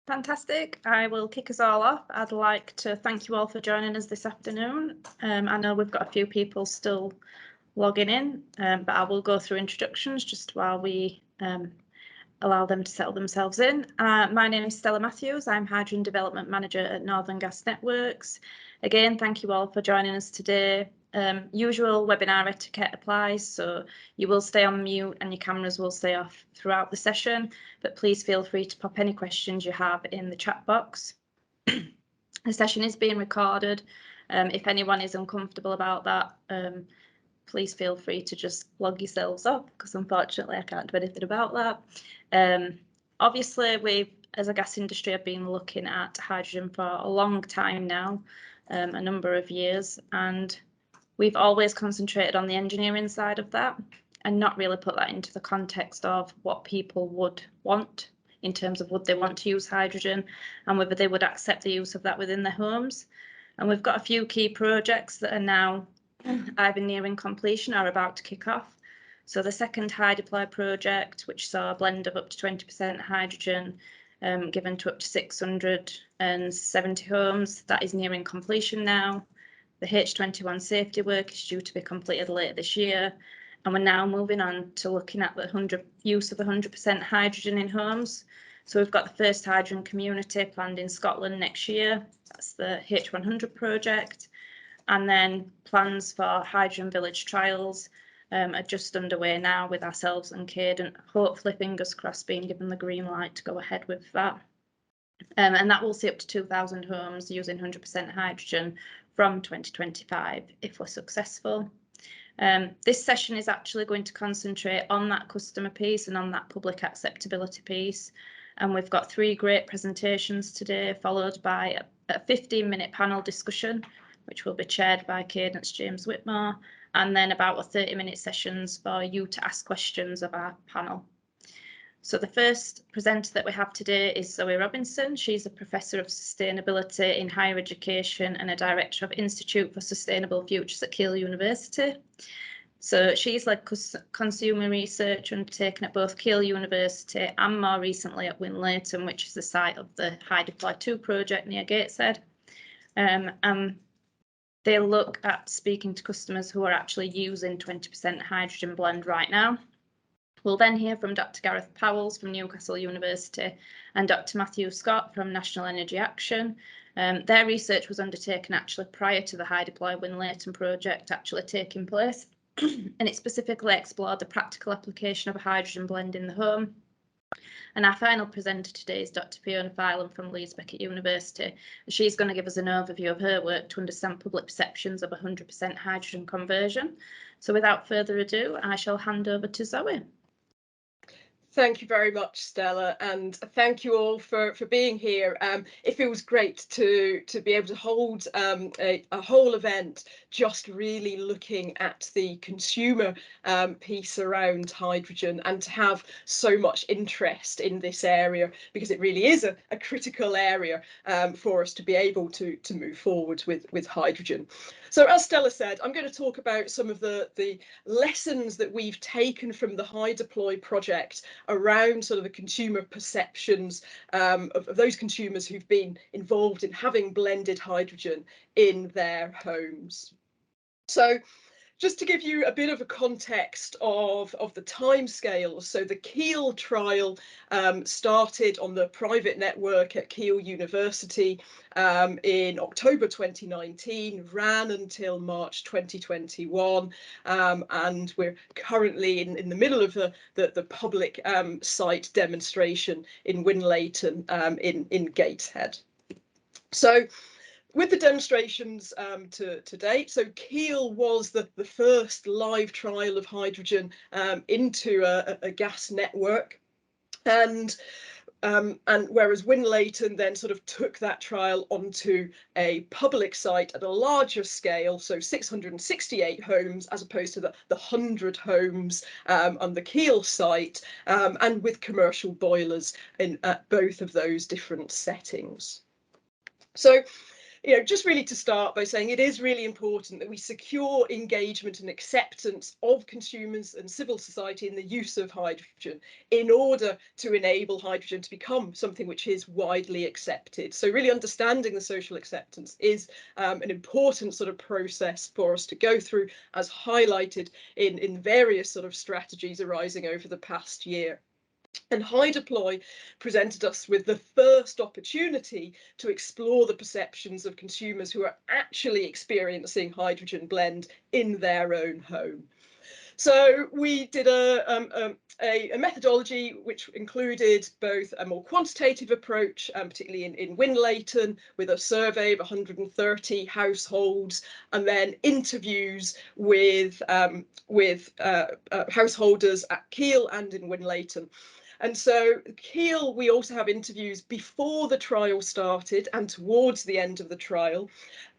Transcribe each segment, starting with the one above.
Fantastic. I will kick us all off. I'd like to thank you all for joining us this afternoon. I know we've got a few people still logging in, but I will go through introductions just while we allow them to settle themselves in. My name is Stella Matthews. I'm Hydrogen Development Manager at Northern Gas Networks. Again, thank you all for joining us today. Usual webinar etiquette applies, so you will stay on mute and your cameras will stay off throughout the session, but please feel free to pop any questions you have in the chat box. The session is being recorded. If anyone is uncomfortable about that, please feel free to just log yourselves off, because unfortunately I can't do anything about that. Obviously, we as a gas industry have been looking at hydrogen for a long time now, a number of years, and we've always concentrated on the engineering side of that and not really put that into the context of what people would want in terms of would they want to use hydrogen and whether they would accept the use of that within their homes. And we've got a few key projects that are now either nearing completion or about to kick off. So the second HyDeploy project, which saw a blend of up to 20% hydrogen given to up to 670 homes, that is nearing completion now. The H21 safety work is due to be completed later this year, and we're now moving on to looking at the use of 100% hydrogen in homes. So we've got the first hydrogen community planned in Scotland next year. That's the H100 project. And then plans for hydrogen village trials are just underway now with ourselves and Cadent, hopefully, fingers crossed, being given the green light to go ahead with that. And that will see up to 2,000 homes using 100% hydrogen from 2025 if we're successful. This session is actually going to concentrate on that customer piece and on that public acceptability piece. And we've got 3 great presentations today, followed by a 15-minute panel discussion, which will be chaired by Cadence James Whitmore, and then about a 30-minute sessions for you to ask questions of our panel. So the first presenter that we have today is Zoe Robinson. She's a Professor of Sustainability in Higher Education and a Director of Institute for Sustainable Futures at Keele University. So she's led consumer research undertaken at both Keele University and more recently at Winlayton, which is the site of the HyDeploy 2 project near Gateshead. They look at speaking to customers who are actually using 20% hydrogen blend right now. We'll then hear from Dr. Gareth Powells from Newcastle University and Dr. Matthew Scott from National Energy Action. Their research was undertaken actually prior to the HyDeploy Winlayton project actually taking place, and it specifically explored the practical application of a hydrogen blend in the home. And our final presenter today is Dr. Fiona Phelan from Leeds Beckett University. She's going to give us an overview of her work to understand public perceptions of 100% hydrogen conversion. So without further ado, I shall hand over to Zoe. Thank you very much, Stella, and thank you all for being here. It feels great to be able to hold a whole event just really looking at the consumer piece around hydrogen and to have so much interest in this area, because it really is a critical area for us to be able to move forward with hydrogen. So as Stella said, I'm going to talk about some of the lessons that we've taken from the HyDeploy project around sort of the consumer perceptions of those consumers who've been involved in having blended hydrogen in their homes. So just to give you a bit of a context of the timescales, so the Keele trial started on the private network at Keele University in October 2019, ran until March 2021, and we're currently in the middle of the public site demonstration in Winlayton in Gateshead. So with the demonstrations to date, so Keele was the first live trial of hydrogen into a gas network, and whereas Winlayton then sort of took that trial onto a public site at a larger scale, so 668 homes as opposed to the 100 homes on the Keele site, and with commercial boilers in both of those different settings. So just really to start by saying it is really important that we secure engagement and acceptance of consumers and civil society in the use of hydrogen in order to enable hydrogen to become something which is widely accepted. So really understanding the social acceptance is an important sort of process for us to go through, as highlighted in various sort of strategies arising over the past year. And HyDeploy presented us with the first opportunity to explore the perceptions of consumers who are actually experiencing hydrogen blend in their own home. So we did a methodology which included both a more quantitative approach, particularly in Winlayton, with a survey of 130 households, and then interviews with householders at Keele and in Winlayton. And so Keele, we also have interviews before the trial started and towards the end of the trial.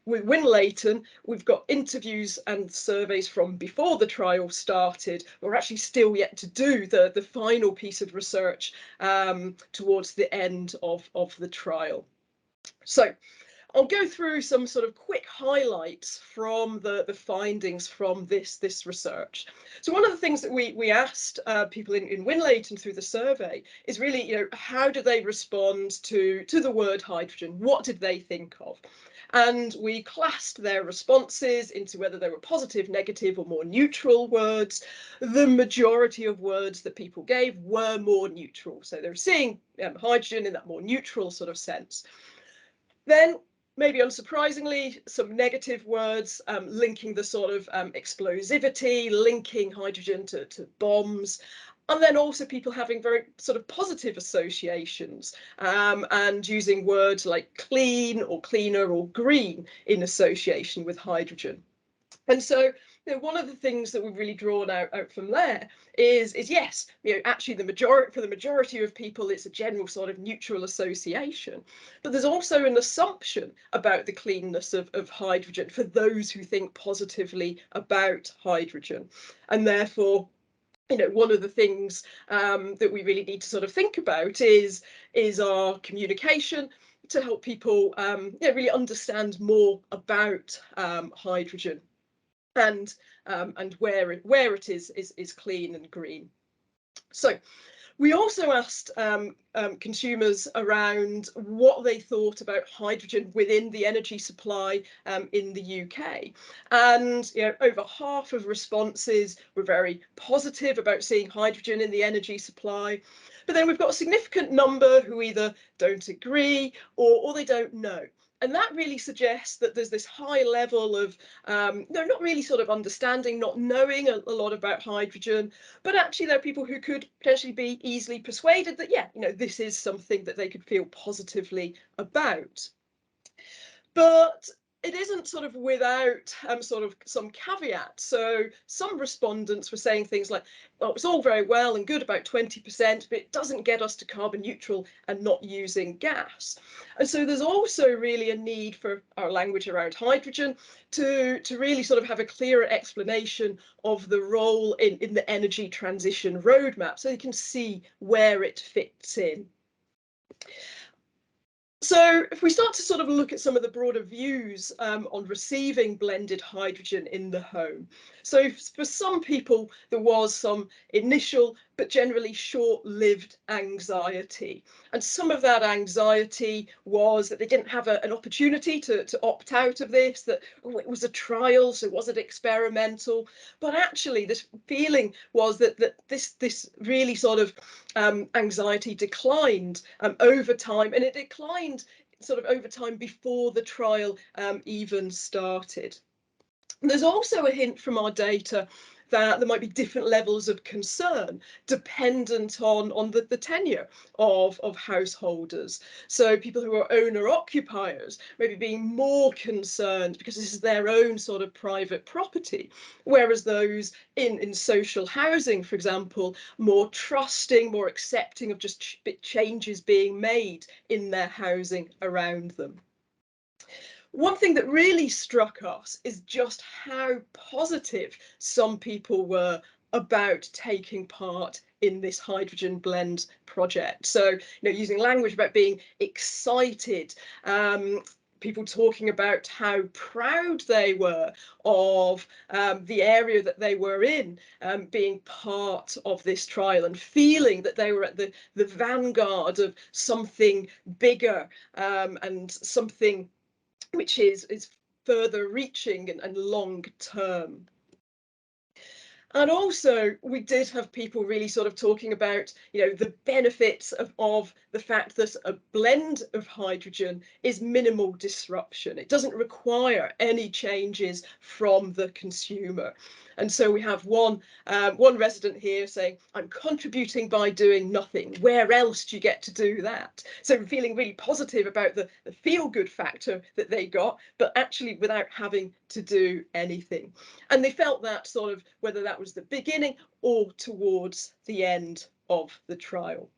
With Winlayton, we've got interviews and surveys from before the trial started. We're actually still yet to do the final piece of research towards the end of the trial. So I'll go through some sort of quick highlights from the findings from this research. So one of the things that we asked people in Winlayton through the survey is really, how do they respond to the word hydrogen? What did they think of? And we classed their responses into whether they were positive, negative, or more neutral words. The majority of words that people gave were more neutral. So they're seeing hydrogen in that more neutral sort of sense. Then, maybe unsurprisingly, some negative words linking the sort of explosivity, linking hydrogen to bombs. And then also people having very sort of positive associations and using words like clean or cleaner or green in association with hydrogen. And so one of the things that we've really drawn out from there is yes, actually for the majority of people, it's a general sort of neutral association. But there's also an assumption about the cleanness of hydrogen for those who think positively about hydrogen. And therefore, one of the things that we really need to sort of think about is our communication to help people really understand more about hydrogen and where it is clean and green. So we also asked consumers around what they thought about hydrogen within the energy supply in the UK. And over half of responses were very positive about seeing hydrogen in the energy supply. But then we've got a significant number who either don't agree or they don't know. And that really suggests that there's this high level of not really sort of understanding, not knowing a lot about hydrogen, but actually there are people who could potentially be easily persuaded that, this is something that they could feel positively about. But it isn't sort of without sort of some caveat. So some respondents were saying things like, well, it's all very well and good about 20%, but it doesn't get us to carbon neutral and not using gas. And so there's also really a need for our language around hydrogen to really sort of have a clearer explanation of the role in the energy transition roadmap, so you can see where it fits in. So if we start to sort of look at some of the broader views on receiving blended hydrogen in the home. So for some people, there was some initial but generally short-lived anxiety. And some of that anxiety was that they didn't have an opportunity to opt out of this, that it was a trial, so was it experimental? But actually, this feeling was that this really sort of anxiety declined over time, and it declined sort of over time before the trial even started. There's also a hint from our data that there might be different levels of concern dependent on the tenure of householders. So people who are owner-occupiers maybe being more concerned because this is their own sort of private property, whereas those in social housing, for example, more trusting, more accepting of just changes being made in their housing around them. One thing that really struck us is just how positive some people were about taking part in this hydrogen blend project. So, using language about being excited, people talking about how proud they were of the area that they were in, being part of this trial and feeling that they were at the vanguard of something bigger, and something which is further reaching and long term. And also, we did have people really sort of talking about, you know, the benefits of the fact that a blend of hydrogen is minimal disruption. It doesn't require any changes from the consumer. And so we have one resident here saying, I'm contributing by doing nothing. Where else do you get to do that? So feeling really positive about the feel-good factor that they got, but actually without having to do anything. And they felt that sort of, whether that was the beginning or towards the end of the trial.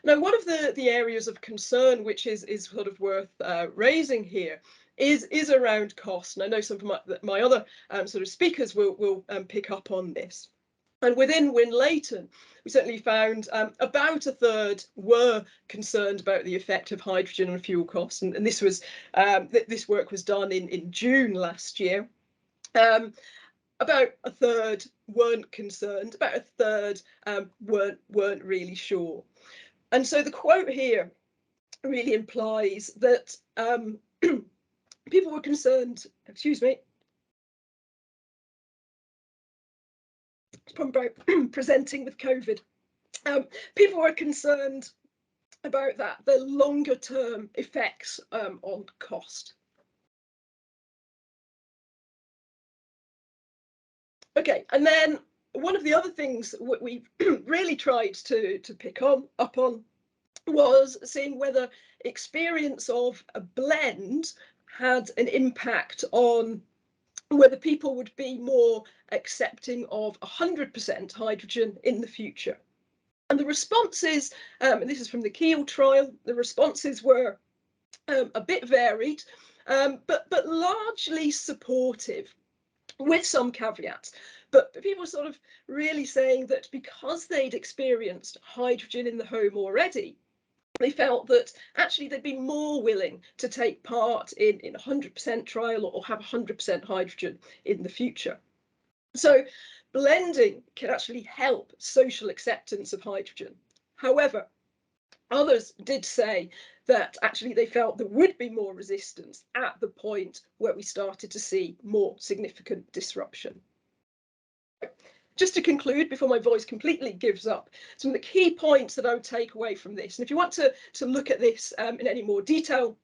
Now, one of the areas of concern, which is sort of worth raising here, is around cost. And I know some of my other sort of speakers will pick up on this. And within Win Leighton, we certainly found about a third were concerned about the effect of hydrogen on fuel costs. And this was this work was done in June last year. About a third weren't concerned. About a third weren't really sure. And so the quote here really implies that people were concerned. Excuse me. It's probably about presenting with COVID. People were concerned about that, the longer term effects on cost. Okay, and then one of the other things we really tried to pick up on was seeing whether experience of a blend had an impact on whether people would be more accepting of 100% hydrogen in the future. And the responses, and this is from the Kiel trial, the responses were a bit varied, but largely supportive, with some caveats. But people were sort of really saying that because they'd experienced hydrogen in the home already, they felt that actually they'd be more willing to take part in 100% trial or have 100% hydrogen in the future. So blending can actually help social acceptance of hydrogen. However, others did say that actually they felt there would be more resistance at the point where we started to see more significant disruption. Just to conclude, before my voice completely gives up, some of the key points that I would take away from this. And if you want to look at this in any more detail,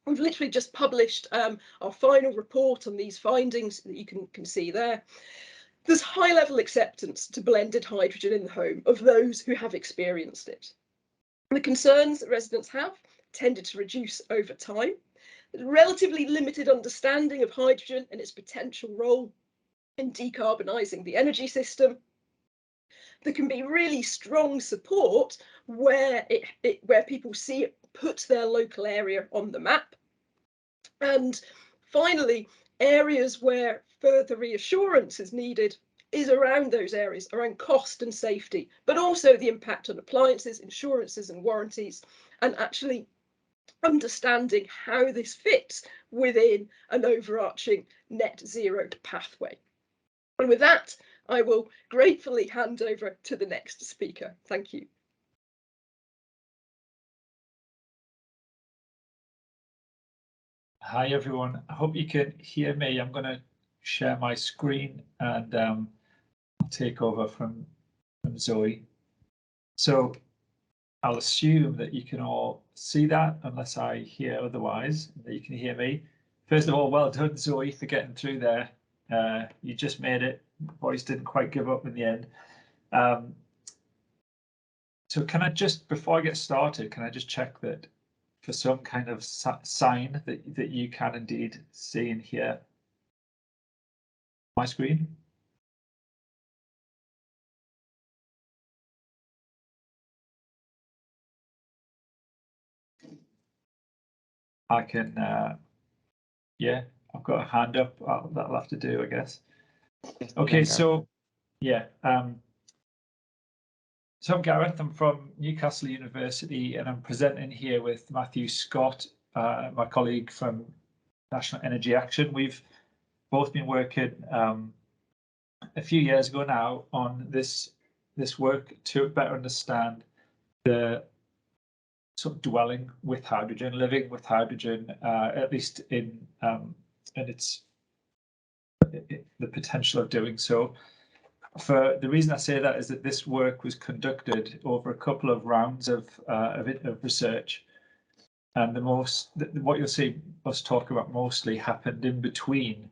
we've literally just published our final report on these findings that you can see there. There's high level acceptance to blended hydrogen in the home of those who have experienced it. The concerns that residents have tended to reduce over time. There's relatively limited understanding of hydrogen and its potential role in decarbonising the energy system. There can be really strong support where people see it put their local area on the map. And finally, areas where further reassurance is needed is around those areas, around cost and safety, but also the impact on appliances, insurances and warranties, and actually understanding how this fits within an overarching net zero pathway. And with that, I will gratefully hand over to the next speaker. Thank you. Hi everyone, I hope you can hear me. I'm going to share my screen and take over from Zoe. So I'll assume that you can all see that unless I hear otherwise, that you can hear me. First of all, well done Zoe for getting through there. You just made it. Voice didn't quite give up in the end. So can I just, before I get started, can I just check that for some kind of sign that you can indeed see and hear my screen? I can, yeah, I've got a hand up. That'll have to do, I guess. Okay, so yeah, so I'm Gareth. I'm from Newcastle University, and I'm presenting here with Matthew Scott, my colleague from National Energy Action. We've both been working a few years ago now on this work to better understand the sort of dwelling with hydrogen, living with hydrogen, at least in its the potential of doing so. For the reason I say that is that this work was conducted over a couple of rounds of research, and what you'll see us talk about mostly happened in between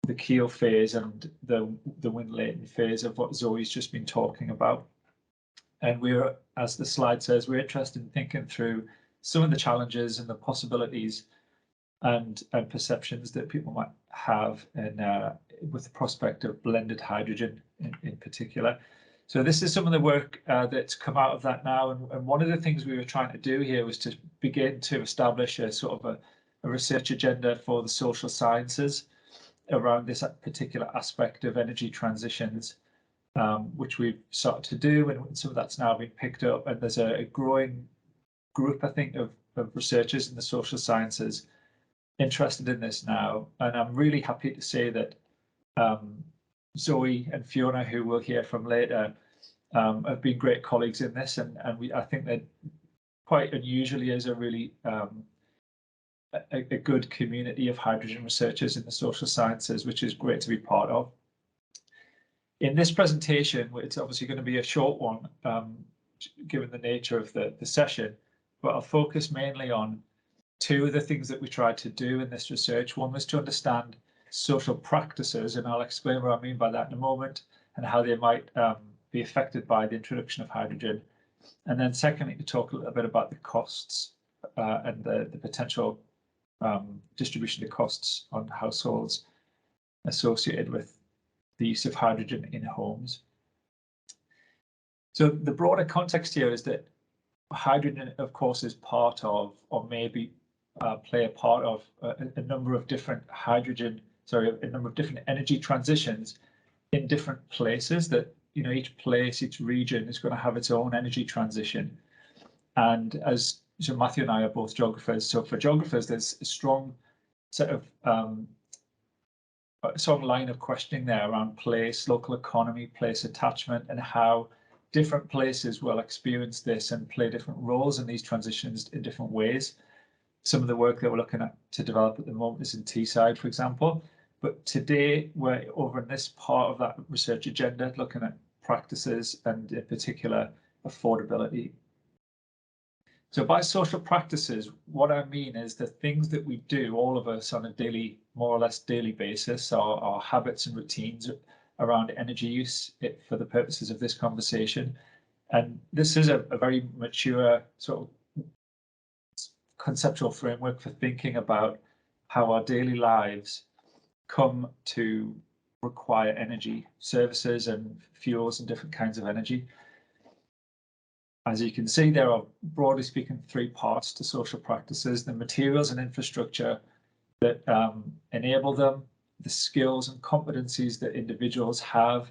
the keel phase and the wind latent phase of what Zoe's just been talking about. And we're, as the slide says, we're interested in thinking through some of the challenges and the possibilities and perceptions that people might have with the prospect of blended hydrogen in particular. So this is some of the work that's come out of that now. And one of the things we were trying to do here was to begin to establish a sort of a research agenda for the social sciences around this particular aspect of energy transitions, which we've started to do, and some of that's now been picked up. And there's a growing group, I think, of researchers in the social sciences interested in this now. And I'm really happy to say that Zoe and Fiona, who we'll hear from later, have been great colleagues in this, and I think that quite unusually is a really a good community of hydrogen researchers in the social sciences, which is great to be part of. In this presentation, it's obviously going to be a short one, given the nature of the session, but I'll focus mainly on two of the things that we tried to do in this research. One was to understand social practices, and I'll explain what I mean by that in a moment, and how they might be affected by the introduction of hydrogen. And then secondly, to talk a little bit about the costs and the potential distribution of costs on households associated with the use of hydrogen in homes. So the broader context here is that hydrogen, of course, is part of, or maybe play a part of, a number of different a number of different energy transitions in different places. That, you know, each place, each region is going to have its own energy transition. And so Matthew and I are both geographers. So for geographers, there's a strong set of strong line of questioning there around place, local economy, place attachment, and how different places will experience this and play different roles in these transitions in different ways. Some of the work that we're looking at to develop at the moment is in Teesside, for example. But today we're over in this part of that research agenda, looking at practices and in particular affordability. So by social practices, what I mean is the things that we do, all of us, on a daily, more or less daily basis, our habits and routines around energy use for the purposes of this conversation. And this is a very mature sort of conceptual framework for thinking about how our daily lives come to require energy, services and fuels and different kinds of energy. As you can see, there are, broadly speaking, three parts to social practices: the materials and infrastructure that enable them, the skills and competencies that individuals have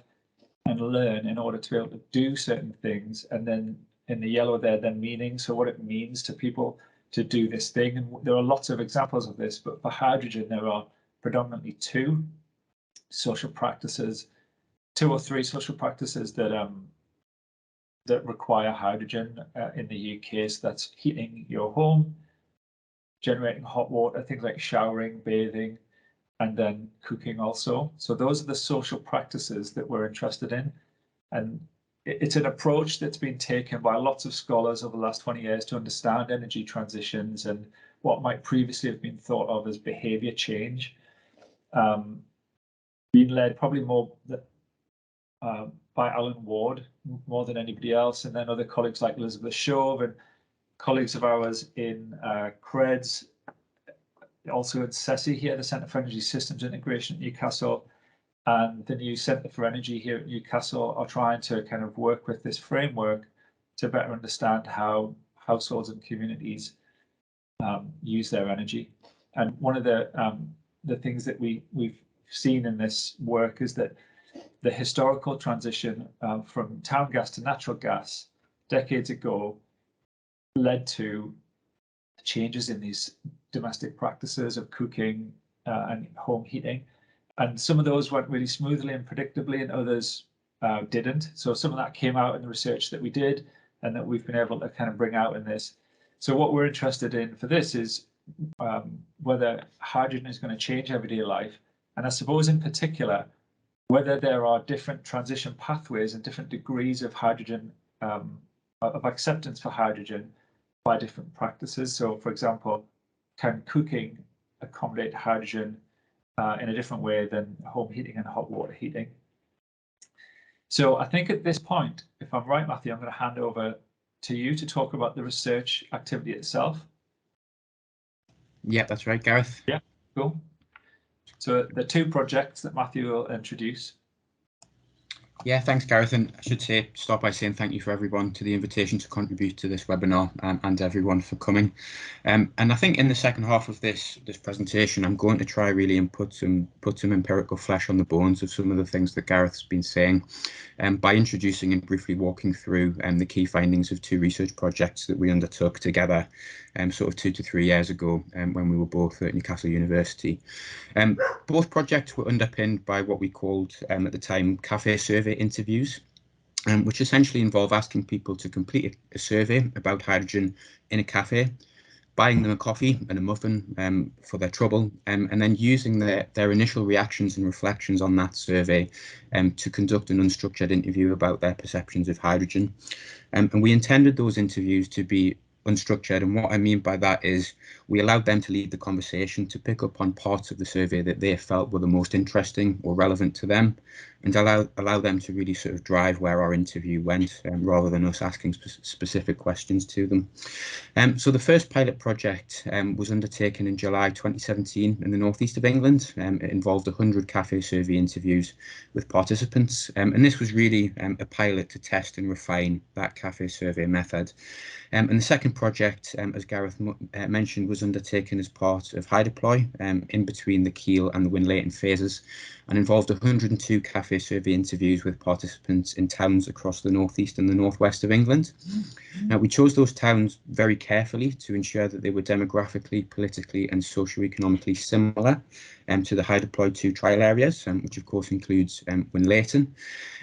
and learn in order to be able to do certain things, and then in the yellow there, then meaning, so what it means to people to do this thing. And there are lots of examples of this, but for hydrogen, there are predominantly two or three social practices that require hydrogen in the UK. So that's heating your home, generating hot water, things like showering, bathing, and then cooking also. So those are the social practices that we're interested in. And it's an approach that's been taken by lots of scholars over the last 20 years to understand energy transitions and what might previously have been thought of as behavior change, being led probably more by Alan Ward more than anybody else, and then other colleagues like Elizabeth Shove and colleagues of ours in CREDS, also at CESI here, the Centre for Energy Systems Integration at Newcastle, and the new Centre for Energy here at Newcastle are trying to kind of work with this framework to better understand how households and communities use their energy. And one of the things that we've seen in this work is that the historical transition from town gas to natural gas decades ago led to changes in these domestic practices of cooking and home heating. And some of those went really smoothly and predictably, and others didn't. So some of that came out in the research that we did and that we've been able to kind of bring out in this. So what we're interested in for this is whether hydrogen is going to change everyday life. And I suppose in particular, whether there are different transition pathways and different degrees of hydrogen, of acceptance for hydrogen by different practices. So for example, can cooking accommodate hydrogen in a different way than home heating and hot water heating? So I think at this point, if I'm right, Matthew, I'm going to hand over to you to talk about the research activity itself. Yeah, that's right, Gareth. Yeah, cool. So the two projects that Matthew will introduce. Yeah, thanks, Gareth. And I should start by saying thank you for everyone to the invitation to contribute to this webinar, and everyone for coming. And I think in the second half of this presentation, I'm going to try really and put some empirical flesh on the bones of some of the things that Gareth's been saying, by introducing and briefly walking through the key findings of two research projects that we undertook together sort of 2 to 3 years ago when we were both at Newcastle University. Both projects were underpinned by what we called at the time cafe survey interviews, which essentially involve asking people to complete a survey about hydrogen in a cafe, buying them a coffee and a muffin for their trouble, and then using their initial reactions and reflections on that survey to conduct an unstructured interview about their perceptions of hydrogen. And we intended those interviews to be unstructured, and what I mean by that is we allowed them to lead the conversation, to pick up on parts of the survey that they felt were the most interesting or relevant to them, and allow them to really sort of drive where our interview went, rather than us asking specific questions to them. So the first pilot project was undertaken in July 2017 in the northeast of England. It involved 100 cafe survey interviews with participants, and this was really a pilot to test and refine that cafe survey method. And the second project, as Gareth mentioned, was undertaken as part of HyDeploy in between the Kiel and the Winlaton phases, and involved 102 cafe survey interviews with participants in towns across the northeast and the northwest of England. Now, we chose those towns very carefully to ensure that they were demographically, politically and socio-economically similar to the HyDeploy 2 trial areas, which of course includes Winlaton,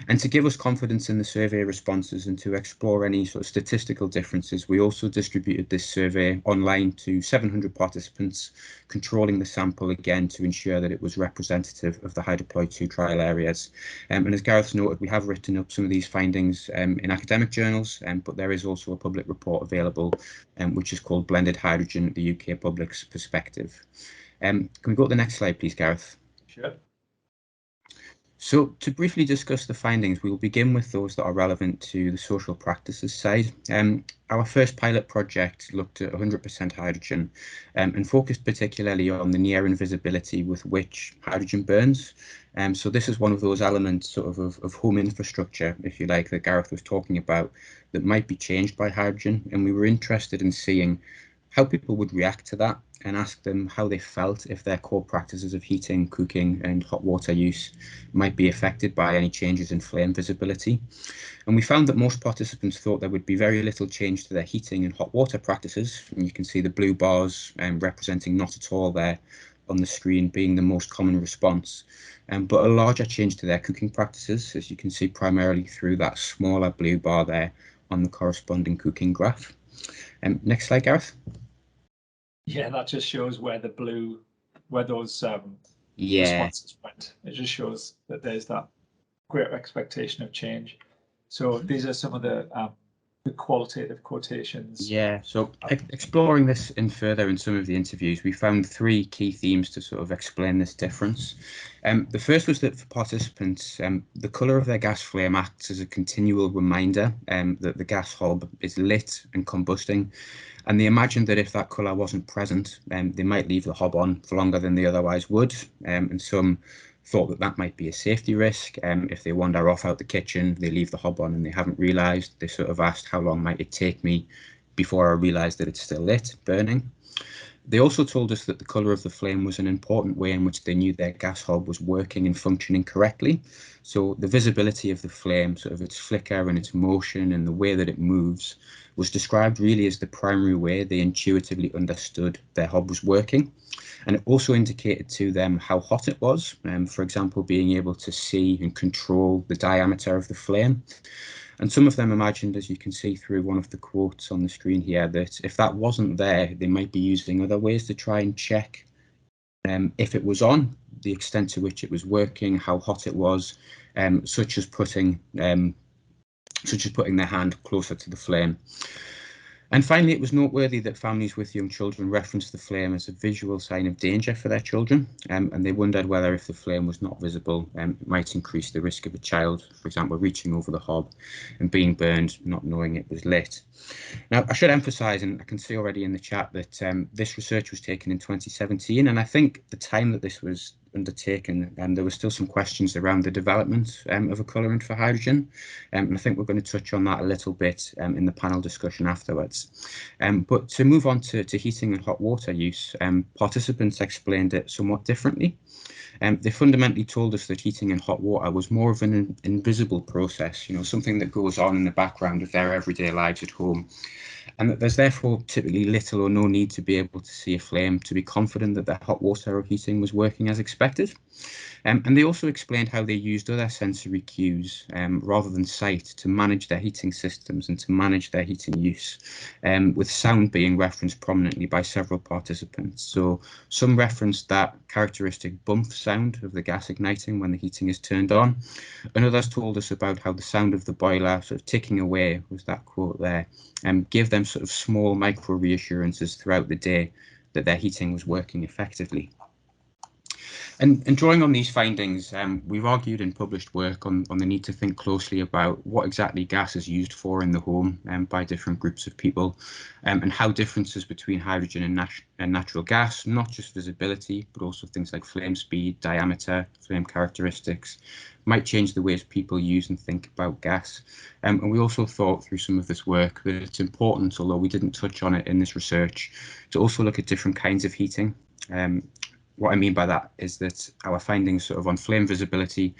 and to give us confidence in the survey responses and to explore any sort of statistical differences. We also distributed this survey online to 700 participants, controlling the sample again to ensure that it was representative of the HyDeploy 2 trial areas. And as Gareth noted, we have written up some of these findings in academic journals, but there is also a public report available, which is called Blended Hydrogen, the UK Public's Perspective. Can we go to the next slide, please, Gareth? Sure. So to briefly discuss the findings, we will begin with those that are relevant to the social practices side. Our first pilot project looked at 100% hydrogen and focused particularly on the near invisibility with which hydrogen burns. So this is one of those elements sort of home infrastructure, if you like, that Gareth was talking about, that might be changed by hydrogen. And we were interested in seeing how people would react to that and ask them how they felt if their core practices of heating, cooking and hot water use might be affected by any changes in flame visibility. And we found that most participants thought there would be very little change to their heating and hot water practices. And you can see the blue bars representing not at all there on the screen being the most common response. But a larger change to their cooking practices, as you can see primarily through that smaller blue bar there on the corresponding cooking graph. Next slide, Gareth. Yeah, that just shows where the blue, where those Yeah, responses went. It just shows that there's that greater expectation of change. So these are some of the qualitative quotations. yeah. So exploring this in further in some of the interviews, we found 3 key themes to sort of explain this difference. The first was that for participants, the colour of their gas flame acts as a continual reminder that the gas hob is lit and combusting. And they imagined that if that colour wasn't present, they might leave the hob on for longer than they otherwise would. And some thought that that might be a safety risk. If they wander off out the kitchen, they leave the hob on and they haven't realised. They sort of asked, how long might it take me before I realised that it's still lit, burning? They also told us that the colour of the flame was an important way in which they knew their gas hob was working and functioning correctly. So the visibility of the flame, sort of its flicker and its motion and the way that it moves, was described really as the primary way they intuitively understood their hob was working. And it also indicated to them how hot it was, for example, being able to see and control the diameter of the flame. And some of them imagined, as you can see through one of the quotes on the screen here, that if that wasn't there, they might be using other ways to try and check if it was on, the extent to which it was working, how hot it was, such as putting their hand closer to the flame. And finally, it was noteworthy that families with young children referenced the flame as a visual sign of danger for their children, and they wondered whether if the flame was not visible, it might increase the risk of a child, for example, reaching over the hob and being burned, not knowing it was lit. Now, I should emphasise, and I can see already in the chat, that this research was taken in 2017, and I think the time that this was undertaken, there were still some questions around the development of a colourant for hydrogen, and I think we're going to touch on that a little bit in the panel discussion afterwards. But to move on to heating and hot water use, participants explained it somewhat differently. They fundamentally told us that heating and hot water was more of an invisible process, something that goes on in the background of their everyday lives at home, and that there's therefore typically little or no need to be able to see a flame to be confident that their hot water or heating was working as expected. And they also explained how they used other sensory cues rather than sight to manage their heating systems and to manage their heating use, with sound being referenced prominently by several participants. So some referenced that characteristic bump sound of the gas igniting when the heating is turned on, and others told us about how the sound of the boiler sort of ticking away, was that quote there, gave them sort of small micro reassurances throughout the day that their heating was working effectively. And drawing on these findings, we've argued in published work on the need to think closely about what exactly gas is used for in the home by different groups of people, and how differences between hydrogen and natural gas, not just visibility, but also things like flame speed, diameter, flame characteristics, might change the ways people use and think about gas. And we also thought through some of this work that it's important, although we didn't touch on it in this research, to also look at different kinds of heating. What I mean by that is that our findings sort of on flame visibility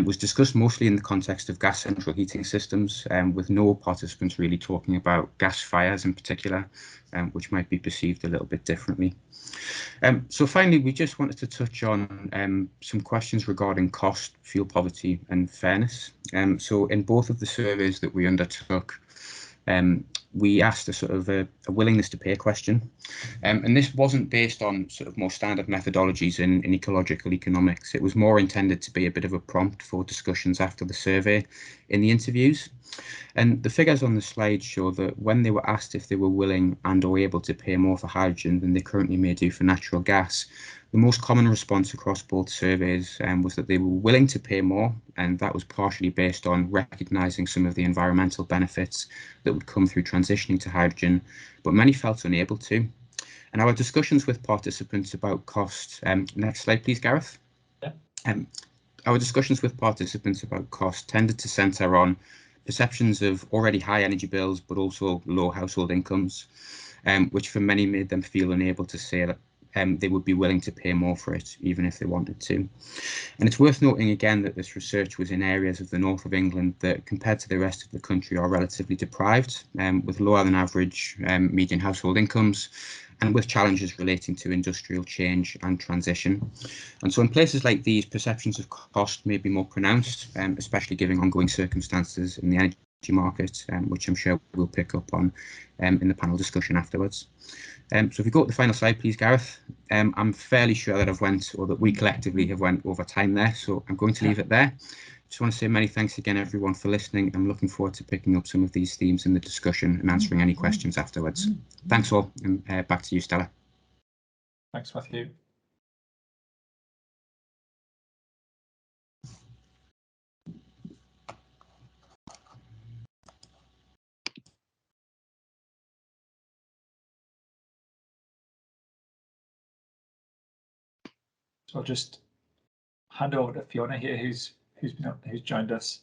was discussed mostly in the context of gas central heating systems, with no participants really talking about gas fires in particular, which might be perceived a little bit differently. So finally, we just wanted to touch on some questions regarding cost, fuel poverty and fairness. So in both of the surveys that we undertook, we asked a sort of a willingness to pay question, and this wasn't based on sort of more standard methodologies in ecological economics. It was more intended to be a bit of a prompt for discussions after the survey in the interviews. And the figures on the slide show that when they were asked if they were willing and or able to pay more for hydrogen than they currently may do for natural gas, the most common response across both surveys was that they were willing to pay more, and that was partially based on recognising some of the environmental benefits that would come through transitioning to hydrogen, but many felt unable to. And our discussions with participants about cost, next slide please, Gareth. Yeah. Our discussions with participants about cost tended to centre on perceptions of already high energy bills, but also low household incomes, which for many made them feel unable to say that they would be willing to pay more for it, even if they wanted to. And it's worth noting again that this research was in areas of the north of England that, compared to the rest of the country, are relatively deprived, with lower than average median household incomes, and with challenges relating to industrial change and transition. And so in places like these, perceptions of cost may be more pronounced, especially given ongoing circumstances in the energy market, which I'm sure we'll pick up on in the panel discussion afterwards. So if we go to the final slide, please, Gareth. I'm fairly sure that we collectively have went over time there, so I'm going to leave it there. Just want to say many thanks again, everyone, for listening. I'm looking forward to picking up some of these themes in the discussion and answering any questions afterwards. Thanks all, and back to you, Stella. Thanks, Matthew. So I'll just hand over to Fiona here, who's joined us.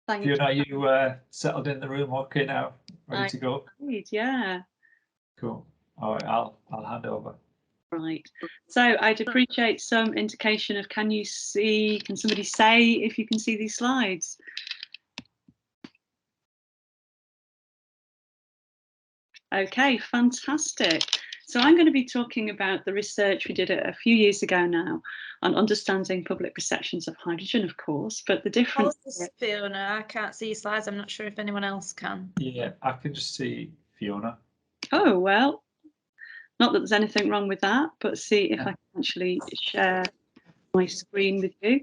Thank Fiona, you. you settled in the room okay now? Ready to go? Indeed, yeah. Cool. All right, I'll hand over. Right. So I'd appreciate some indication of, can somebody say if you can see these slides? Okay, fantastic. So I'm going to be talking about the research we did a few years ago now on understanding public perceptions of hydrogen, of course, but the difference. Fiona, I can't see your slides. I'm not sure if anyone else can. Yeah, I can just see Fiona. Oh, well, not that there's anything wrong with that, but see if I can actually share my screen with you.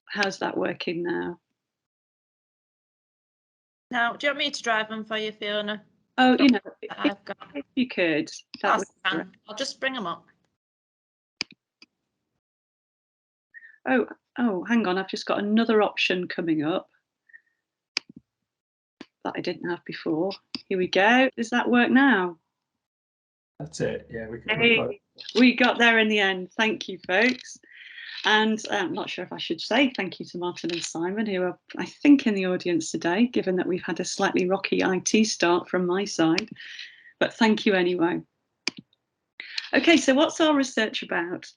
How's that working now? Now, do you want me to drive them for you, Fiona? Oh, you know, I've got. if you could, that would be great. I'll just bring them up. Oh, hang on, I've just got another option coming up that I didn't have before. Here we go. Does that work now? That's it. Yeah, we got there in the end. Thank you, folks. And I'm not sure if I should say thank you to Martin and Simon, who are, I think, in the audience today, given that we've had a slightly rocky IT start from my side. But thank you anyway. Okay, so what's our research about?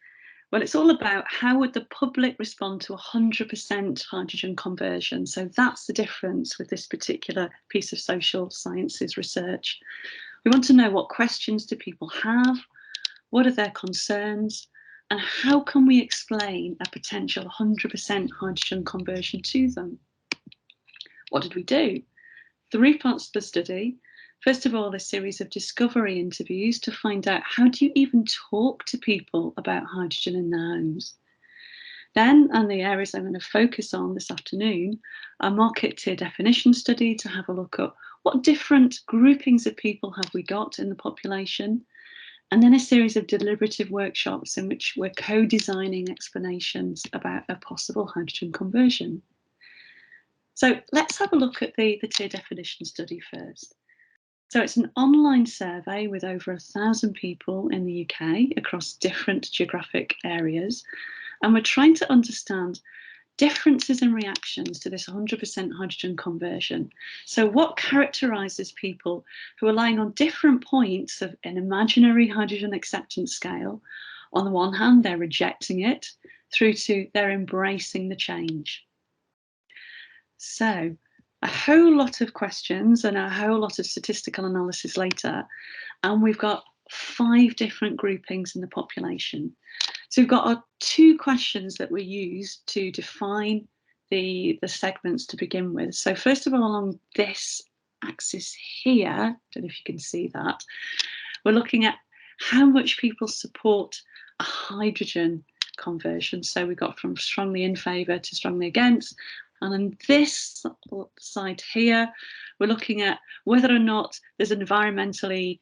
Well, it's all about how would the public respond to 100% hydrogen conversion. So that's the difference with this particular piece of social sciences research. We want to know, what questions do people have? What are their concerns? And how can we explain a potential 100% hydrogen conversion to them? What did we do? 3 parts of the study. First of all, a series of discovery interviews to find out, how do you even talk to people about hydrogen in their homes? Then, and the areas I'm going to focus on this afternoon, a market tier definition study to have a look at what different groupings of people have we got in the population. And then a series of deliberative workshops in which we're co-designing explanations about a possible hydrogen conversion. So let's have a look at the tier definition study first. So it's an online survey with over 1,000 people in the UK across different geographic areas. And we're trying to understand differences in reactions to this 100% hydrogen conversion. So what characterises people who are lying on different points of an imaginary hydrogen acceptance scale? On the one hand, they're rejecting it, through to they're embracing the change. So a whole lot of questions and a whole lot of statistical analysis later, and we've got 5 different groupings in the population. So we've got our 2 questions that we use to define the segments to begin with. So first of all, along this axis here, I don't know if you can see that, we're looking at how much people support a hydrogen conversion. So we got from strongly in favour to strongly against. And on this side here, we're looking at whether or not there's an environmentally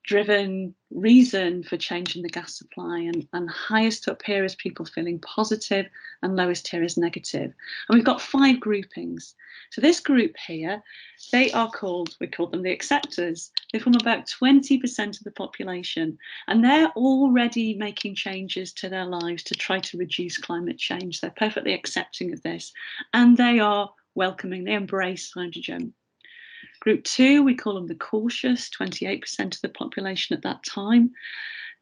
driven reason for changing the gas supply, and highest up here is people feeling positive and lowest here is negative. And we've got 5 groupings. So this group here, we call them the acceptors. They form about 20% of the population, and they're already making changes to their lives to try to reduce climate change. They're perfectly accepting of this, and they are welcoming, they embrace hydrogen. Group 2, we call them the cautious, 28% of the population at that time.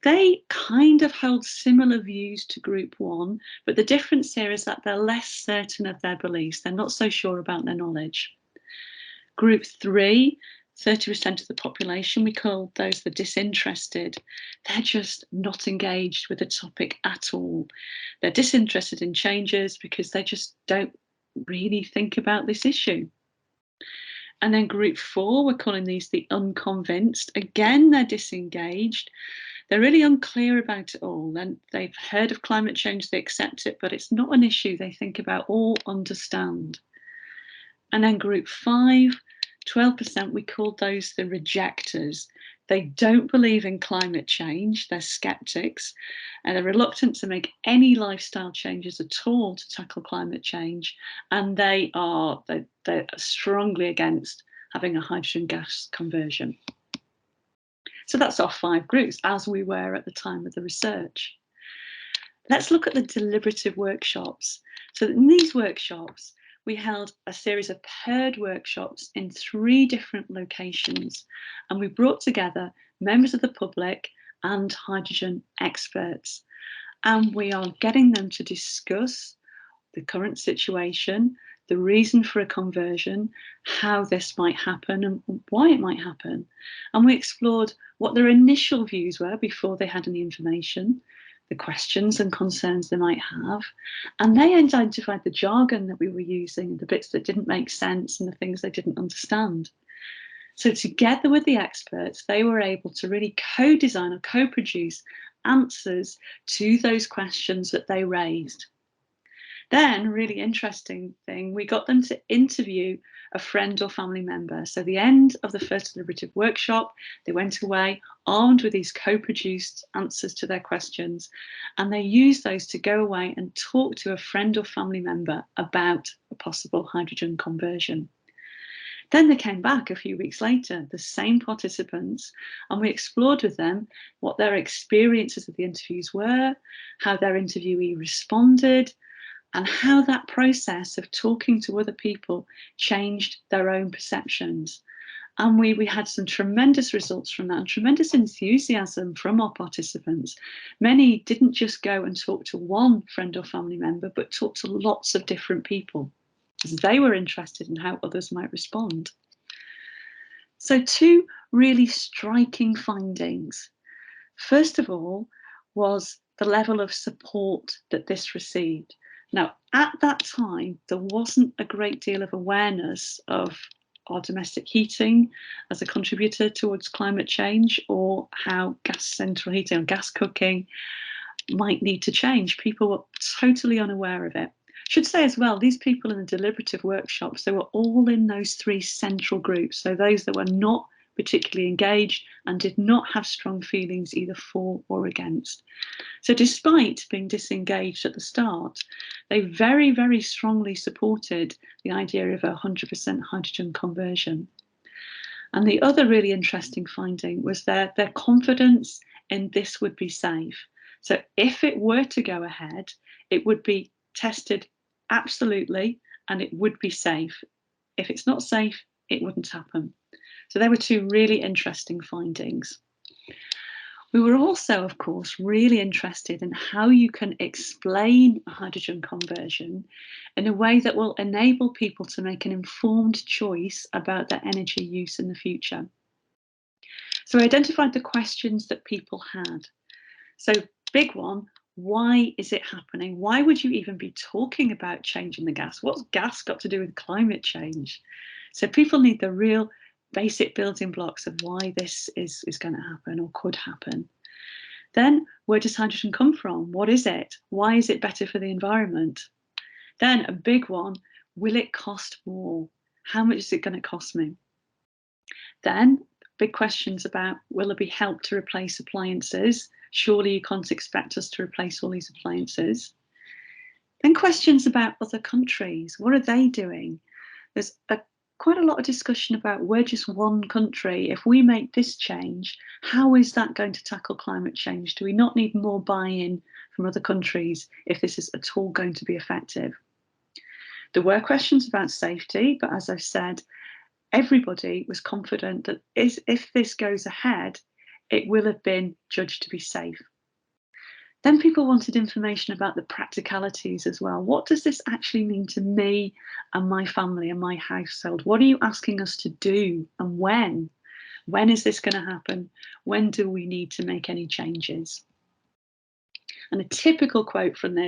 They kind of hold similar views to Group 1, but the difference here is that they're less certain of their beliefs. They're not so sure about their knowledge. Group 3, 30% of the population, we call those the disinterested. They're just not engaged with the topic at all. They're disinterested in changes because they just don't really think about this issue. And then Group 4, we're calling these the unconvinced. Again, they're disengaged. They're really unclear about it all. And they've heard of climate change, they accept it, but it's not an issue they think about or understand. And then Group 5, 12%, we call those the rejectors. They don't believe in climate change, they're skeptics, and they're reluctant to make any lifestyle changes at all to tackle climate change, and they're strongly against having a hydrogen gas conversion. So that's our 5 groups, as we were at the time of the research. Let's look at the deliberative workshops. So in these workshops, we held a series of paired workshops in 3 different locations, and we brought together members of the public and hydrogen experts. And we are getting them to discuss the current situation, the reason for a conversion, how this might happen and why it might happen. And we explored what their initial views were before they had any information, the questions and concerns they might have, and they identified the jargon that we were using, the bits that didn't make sense and the things they didn't understand. So together with the experts, they were able to really co-design or co-produce answers to those questions that they raised. Then, really interesting thing, we got them to interview a friend or family member. So the end of the first deliberative workshop, they went away armed with these co-produced answers to their questions, and they used those to go away and talk to a friend or family member about a possible hydrogen conversion. Then they came back a few weeks later, the same participants, and we explored with them what their experiences of the interviews were, how their interviewee responded, and how that process of talking to other people changed their own perceptions. And we had some tremendous results from that and tremendous enthusiasm from our participants. Many didn't just go and talk to one friend or family member, but talk to lots of different people, because they were interested in how others might respond. So 2 really striking findings. First of all was the level of support that this received. Now, at that time, there wasn't a great deal of awareness of our domestic heating as a contributor towards climate change, or how gas central heating or gas cooking might need to change. People were totally unaware of it. Should say as well, these people in the deliberative workshops, they were all in those 3 central groups. So those that were not particularly engaged and did not have strong feelings either for or against. So despite being disengaged at the start, they very, very strongly supported the idea of 100% hydrogen conversion. And the other really interesting finding was their confidence in this would be safe. So if it were to go ahead, it would be tested absolutely, and it would be safe. If it's not safe, it wouldn't happen. So there were 2 really interesting findings. We were also, of course, really interested in how you can explain a hydrogen conversion in a way that will enable people to make an informed choice about their energy use in the future. So we identified the questions that people had. So big one, why is it happening? Why would you even be talking about changing the gas? What's gas got to do with climate change? So people need the real basic building blocks of why this is going to happen or could happen. Then, where does hydrogen come from? What is it? Why is it better for the environment? Then a big one, will it cost more? How much is it going to cost me? Then big questions about, will there be help to replace appliances? Surely you can't expect us to replace all these appliances. Then questions about other countries. What are they doing? There's quite a lot of discussion about, we're just one country. If we make this change, how is that going to tackle climate change? Do we not need more buy-in from other countries if this is at all going to be effective? There were questions about safety, but as I've said, everybody was confident that if this goes ahead, it will have been judged to be safe. Then people wanted information about the practicalities as well. What does this actually mean to me and my family and my household? What are you asking us to do, and when? When is this going to happen? When do we need to make any changes? And a typical quote from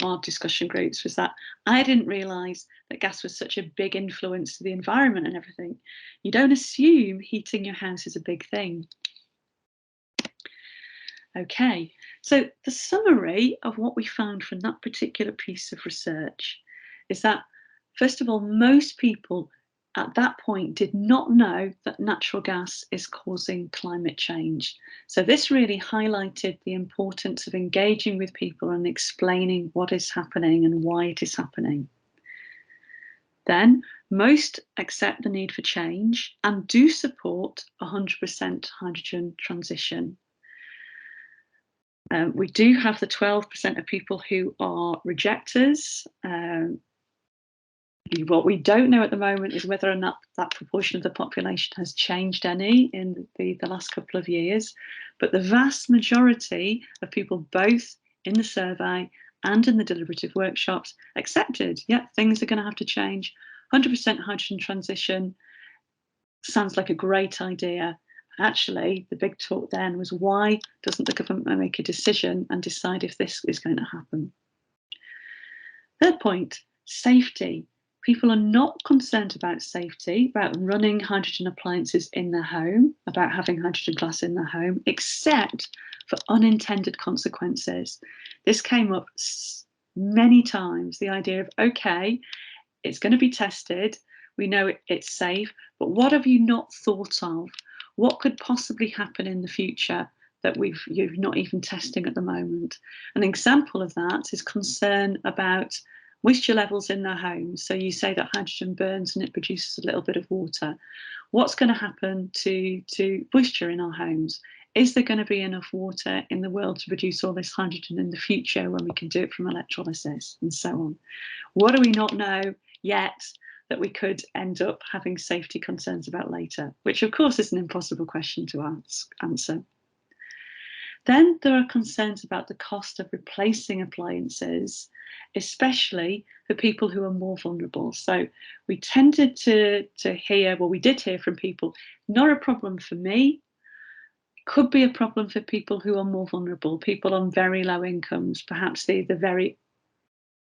our discussion groups was that, I didn't realise that gas was such a big influence to the environment and everything. You don't assume heating your house is a big thing. Okay, so the summary of what we found from that particular piece of research is that, first of all, most people at that point did not know that natural gas is causing climate change. So this really highlighted the importance of engaging with people and explaining what is happening and why it is happening. Then most accept the need for change and do support 100% hydrogen transition. We do have the 12% of people who are rejectors. What we don't know at the moment is whether or not that proportion of the population has changed any in the last couple of years. But the vast majority of people, both in the survey and in the deliberative workshops, accepted, yeah, things are going to have to change. 100% hydrogen transition sounds like a great idea. Actually, the big talk then was, why doesn't the government make a decision and decide if this is going to happen? Third point, safety. People are not concerned about safety, about running hydrogen appliances in their home, about having hydrogen glass in their home, except for unintended consequences. This came up many times, the idea of, okay, it's going to be tested, we know it's safe, but what have you not thought of? What could possibly happen in the future that you're not even testing at the moment? An example of that is concern about moisture levels in their homes. So you say that hydrogen burns and it produces a little bit of water. What's going to happen to moisture in our homes? Is there going to be enough water in the world to produce all this hydrogen in the future when we can do it from electrolysis and so on? What do we not know yet that we could end up having safety concerns about later? Which of course is an impossible question to answer. Then there are concerns about the cost of replacing appliances, especially for people who are more vulnerable. So we tended to hear, well, we did hear from people, not a problem for me, could be a problem for people who are more vulnerable, people on very low incomes, perhaps the very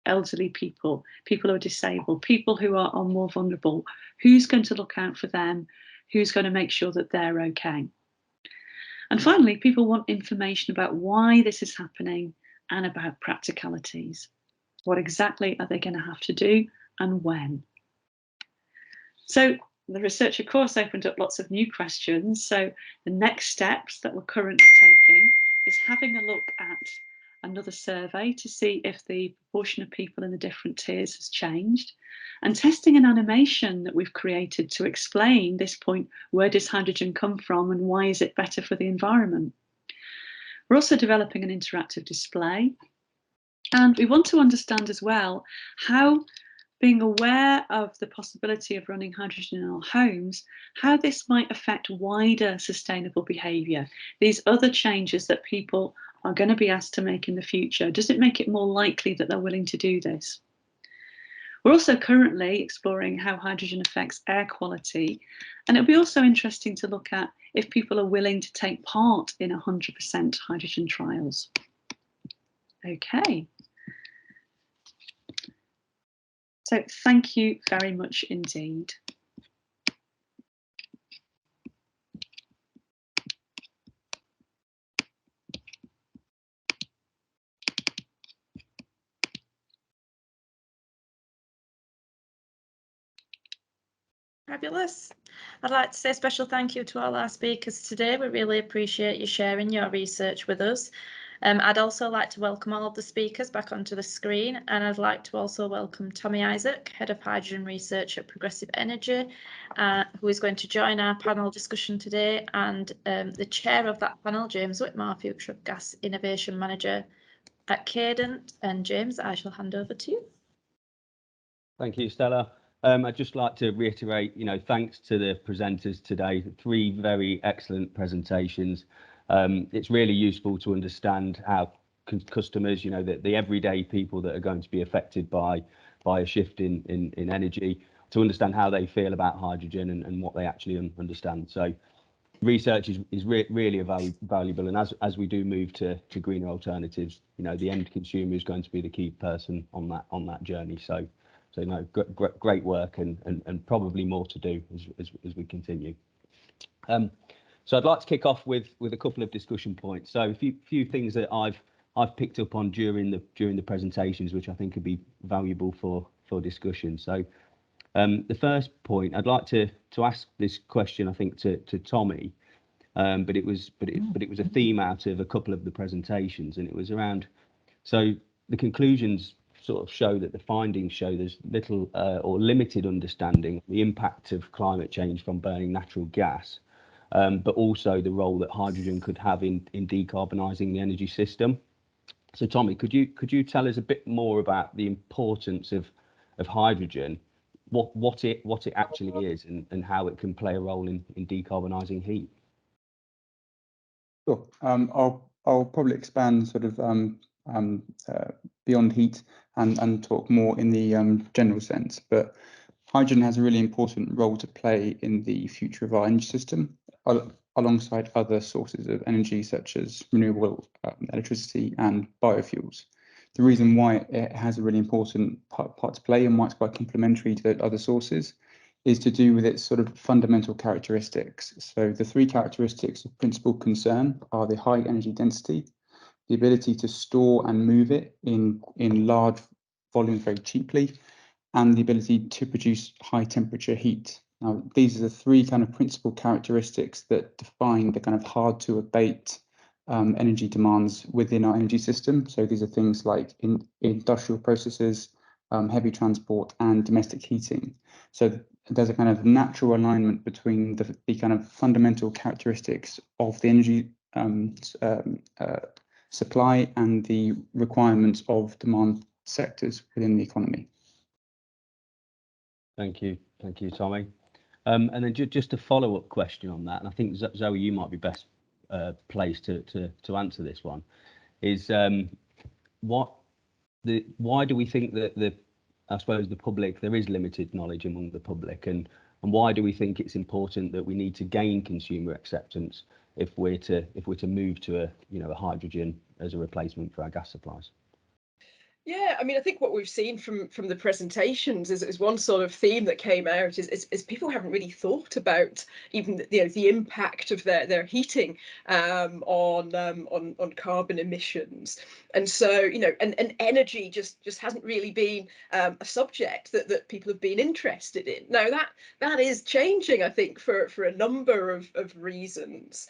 elderly people, people who are disabled, people who are more vulnerable. Who's going to look out for them? Who's going to make sure that they're okay? And finally, people want information about why this is happening and about practicalities. What exactly are they going to have to do and when? So the research, of course, opened up lots of new questions. So the next steps that we're currently taking is having a look at another survey to see if the proportion of people in the different tiers has changed, and testing an animation that we've created to explain this point, where does hydrogen come from and why is it better for the environment? We're also developing an interactive display, and we want to understand as well how, being aware of the possibility of running hydrogen in our homes, how this might affect wider sustainable behaviour, these other changes that people are going to be asked to make in the future. Does it make it more likely that they're willing to do this? We're also currently exploring how hydrogen affects air quality, and it'll be also interesting to look at if people are willing to take part in 100% hydrogen trials. Okay. So thank you very much indeed. Fabulous. I'd like to say a special thank you to all our speakers today. We really appreciate you sharing your research with us. I'd also like to welcome all of the speakers back onto the screen, and I'd like to also welcome Tommy Isaac, Head of Hydrogen Research at Progressive Energy, who is going to join our panel discussion today, and the chair of that panel, James Whitmore, Future of Gas Innovation Manager at Cadent. And James, I shall hand over to you. Thank you, Stella. I'd just like to reiterate, thanks to the presenters today, 3 very excellent presentations. It's really useful to understand how customers, the everyday people that are going to be affected by a shift in energy, to understand how they feel about hydrogen and what they actually understand. So research is really valuable, and as we do move to greener alternatives, the end consumer is going to be the key person on that journey. So no, great work, and probably more to do as we continue. So I'd like to kick off with a couple of discussion points. So a few things that I've picked up on during the presentations, which I think could be valuable for discussion. So the first point, I'd like to ask this question, I think, to Tommy, but it was a theme out of a couple of the presentations, and it was around, so the conclusions sort of show that the findings show there's little or limited understanding of the impact of climate change from burning natural gas, but also the role that hydrogen could have in decarbonising the energy system. So Tommy, could you tell us a bit more about the importance of hydrogen what it actually is and how it can play a role in decarbonising heat. Sure. I'll probably expand sort of beyond heat and talk more in the general sense. But hydrogen has a really important role to play in the future of our energy system, alongside other sources of energy such as renewable electricity and biofuels. The reason why it has a really important part to play and why it's quite complementary to other sources is to do with its sort of fundamental characteristics. So the three characteristics of principal concern are the high energy density, the ability to store and move it in large volumes very cheaply, and the ability to produce high temperature heat. Now, these are the three kind of principal characteristics that define the kind of hard to abate energy demands within our energy system. So these are things like industrial processes, heavy transport, and domestic heating. So there's a kind of natural alignment between the kind of fundamental characteristics of the energy supply and the requirements of demand sectors within the economy. Thank you, Tommy. And then just a follow-up question on that, and I think Zoe, you might be best placed to answer this one. Is why do we think that I suppose the public, there is limited knowledge among the public, and why do we think it's important that we need to gain consumer acceptance if we're to move to a hydrogen as a replacement for our gas supplies? Yeah, I mean, I think what we've seen from the presentations is one sort of theme that came out is people haven't really thought about even the impact of their heating on carbon emissions, and so and energy just hasn't really been a subject that people have been interested in. Now that is changing, I think, for a number of reasons.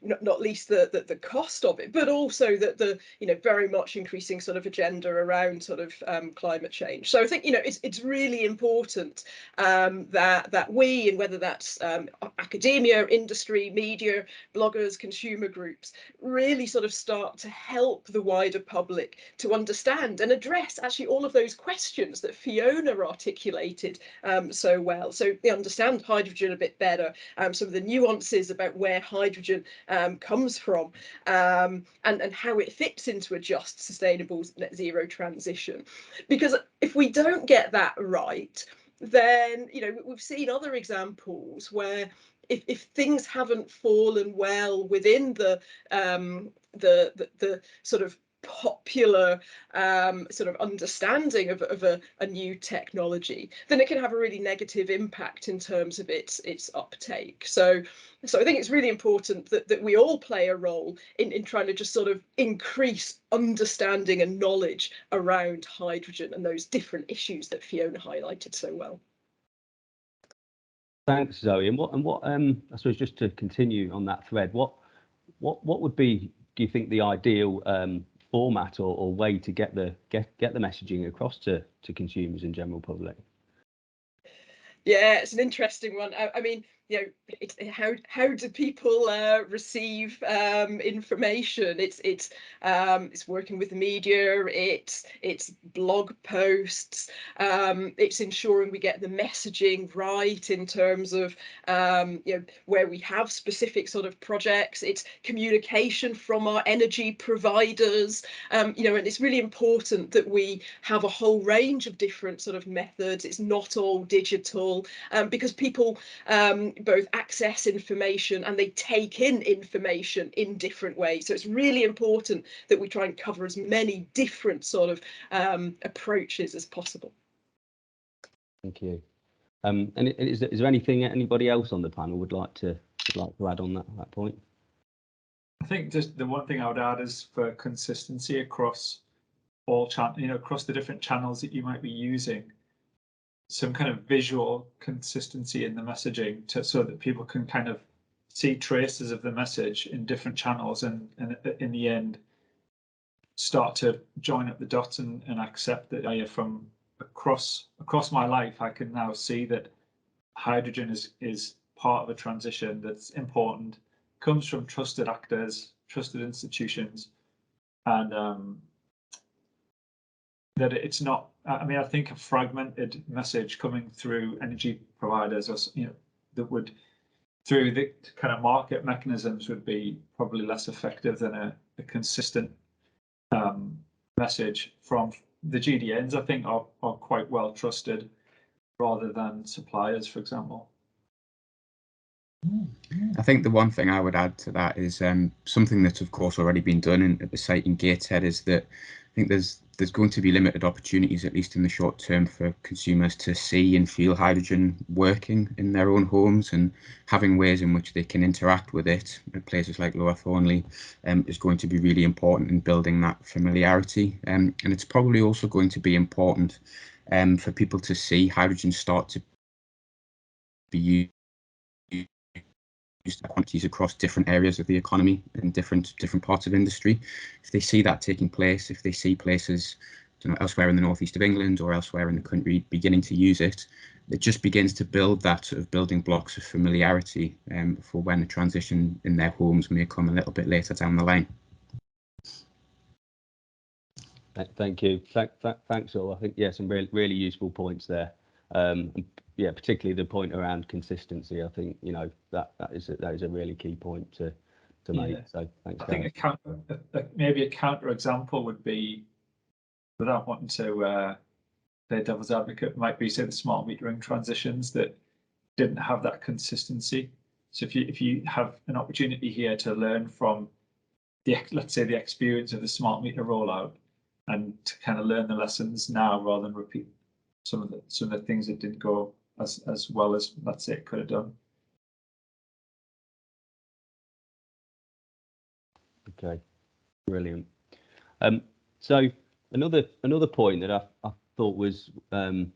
Not least the cost of it, but also the very much increasing sort of agenda around sort of climate change. So I think it's really important that we, and whether that's academia, industry, media, bloggers, consumer groups, really sort of start to help the wider public to understand and address actually all of those questions that Fiona articulated so well. So they understand hydrogen a bit better, some of the nuances about where hydrogen comes from, and how it fits into a just, sustainable net zero transition. Because if we don't get that right, then we've seen other examples where if things haven't fallen well within the sort of popular sort of understanding of a new technology, then it can have a really negative impact in terms of its uptake. So I think it's really important that we all play a role in trying to just sort of increase understanding and knowledge around hydrogen and those different issues that Fiona highlighted so well. Thanks, Zoe. And what I suppose, just to continue on that thread, what would be, do you think, the ideal format or way to get the messaging across to consumers and general public? Yeah, it's an interesting one. I mean, it's how do people receive information? It's working with the media. It's blog posts. It's ensuring we get the messaging right in terms of where we have specific sort of projects. It's communication from our energy providers. And it's really important that we have a whole range of different sort of methods. It's not all digital, because people both access information and they take in information in different ways. So it's really important that we try and cover as many different sort of approaches as possible. Thank you. And is there anything anybody else on the panel would like to add on that point? I think just the one thing I would add is for consistency across all across the different channels that you might be using, some kind of visual consistency in the messaging so that people can kind of see traces of the message in different channels, and in the end start to join up the dots and accept that from across my life I can now see that hydrogen is part of a transition that's important, comes from trusted actors, trusted institutions, and that it's not, I mean, I think a fragmented message coming through energy providers, or that would, through the kind of market mechanisms, would be probably less effective than a consistent message from the GDNs. I think are quite well trusted rather than suppliers, for example. I think the one thing I would add to that is something that's of course already been done at the site in Gateshead, is that I think there's going to be limited opportunities, at least in the short term, for consumers to see and feel hydrogen working in their own homes, and having ways in which they can interact with it at places like Lower Thornley is going to be really important in building that familiarity. And it's probably also going to be important for people to see hydrogen start to be used quantities across different areas of the economy and different parts of industry. If they see that taking place, if they see places, you know, elsewhere in the northeast of England or elsewhere in the country beginning to use it, it just begins to build that sort of building blocks of familiarity for when the transition in their homes may come a little bit later down the line. Thank you. Thanks all. I think, yeah, some really useful points there. Yeah, particularly the point around consistency. I think, you know, that is a really key point to make. So thanks. I think maybe a counter example would be, without wanting to play devil's advocate, might be, say, the smart metering transitions that didn't have that consistency. So if you have an opportunity here to learn from let's say the experience of the smart meter rollout, and to kind of learn the lessons now rather than repeat some of the things that didn't go as well as, let's say, it could have done. Okay, brilliant. So another point that I thought was, well,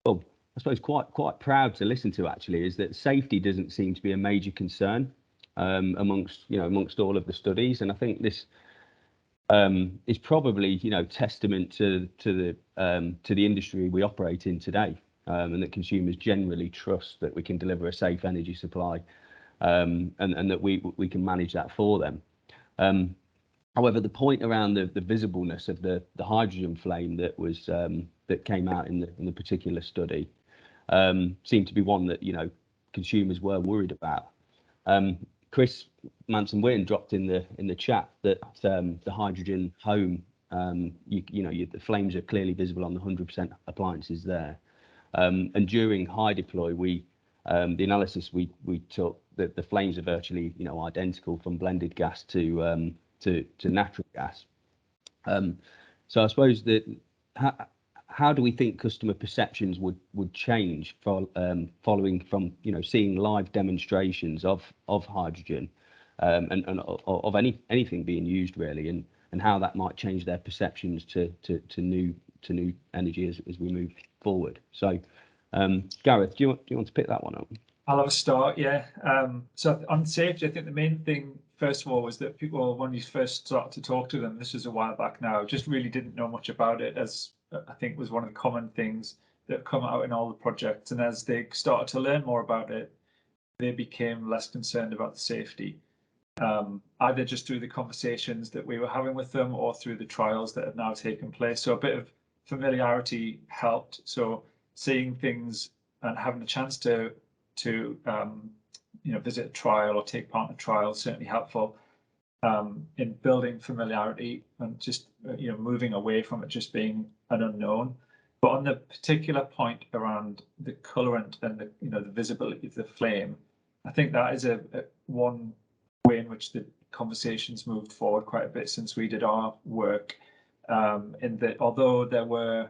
I suppose quite proud to listen to actually, is that safety doesn't seem to be a major concern amongst all of the studies, and I think this is probably, you know, testament to the industry we operate in today, and that consumers generally trust that we can deliver a safe energy supply, and that we can manage that for them. However, the point around the visibleness of the hydrogen flame that was that came out in the particular study seemed to be one that, you know, consumers were worried about. Chris Manson-Wynn dropped in the chat that the hydrogen home, the flames are clearly visible on the 100% appliances there. And during HyDeploy, the analysis we took, that the flames are virtually, you know, identical from blended gas to natural gas. So I suppose that how do we think customer perceptions would change following from, you know, seeing live demonstrations of hydrogen and of anything being used really, and how that might change their perceptions to new energy as we move forward. So Gareth, do you want to pick that one up? I'll have a start, yeah. So on safety, I think the main thing, first of all, was that people, when we first started to talk to them, this was a while back now, just really didn't know much about it, as I think was one of the common things that come out in all the projects. And as they started to learn more about it, they became less concerned about the safety, either just through the conversations that we were having with them or through the trials that have now taken place. So a bit of familiarity helped. So seeing things and having the chance to visit a trial or take part in a trial is certainly helpful in building familiarity and just moving away from it just being an unknown. But on the particular point around the colorant and the visibility of the flame, I think that is a one way in which the conversations moved forward quite a bit since we did our work. In that, although there were,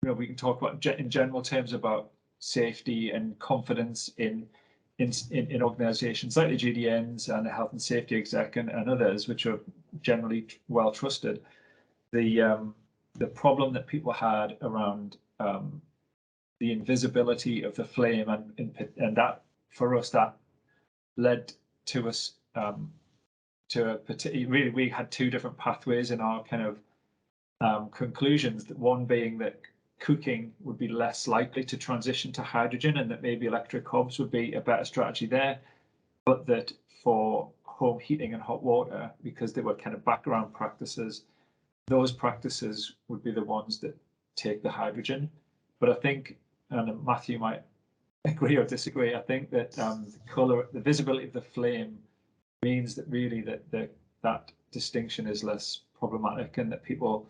we can talk about in general terms about safety and confidence in organisations like the GDNs and the Health and Safety Exec and others, which are generally well trusted. The problem that people had around the invisibility of the flame, and that for us that led to us to a particular, really we had two different pathways in our kind of conclusions. That one being that cooking would be less likely to transition to hydrogen, and that maybe electric hobs would be a better strategy there, but that for home heating and hot water, because they were kind of background practices, those practices would be the ones that take the hydrogen. But I think, and Matthew might agree or disagree, I think that the visibility of the flame means that really that distinction is less problematic, and that people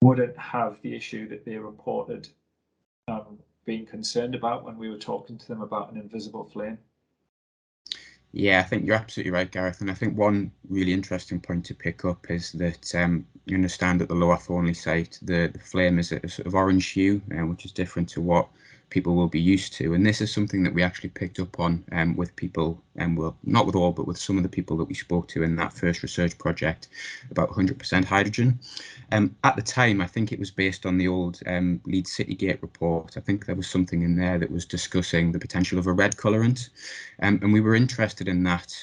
wouldn't have the issue that they reported being concerned about when we were talking to them about an invisible flame. Yeah, I think you're absolutely right, Gareth. And I think one really interesting point to pick up is that you understand at the Lower Thornley site, the flame is a sort of orange hue, which is different to what people will be used to. And this is something that we actually picked up on with people, and well, not with all, but with some of the people that we spoke to in that first research project about 100% hydrogen. At the time, I think it was based on the old Leeds Citygate report. I think there was something in there that was discussing the potential of a red colorant. And we were interested in that,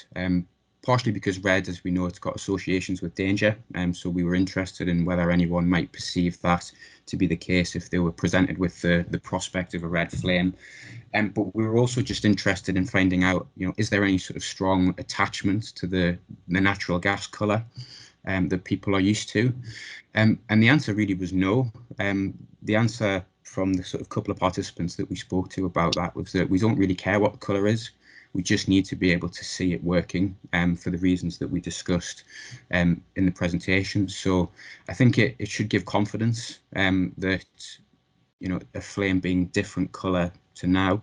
partially because red, as we know, it's got associations with danger. So we were interested in whether anyone might perceive that to be the case if they were presented with the prospect of a red flame. But we were also just interested in finding out, is there any sort of strong attachment to the natural gas colour that people are used to? And the answer really was no. The answer from the sort of couple of participants that we spoke to about that was that we don't really care what the colour is. We just need to be able to see it working for the reasons that we discussed in the presentation. So I think it should give confidence that a flame being different colour to now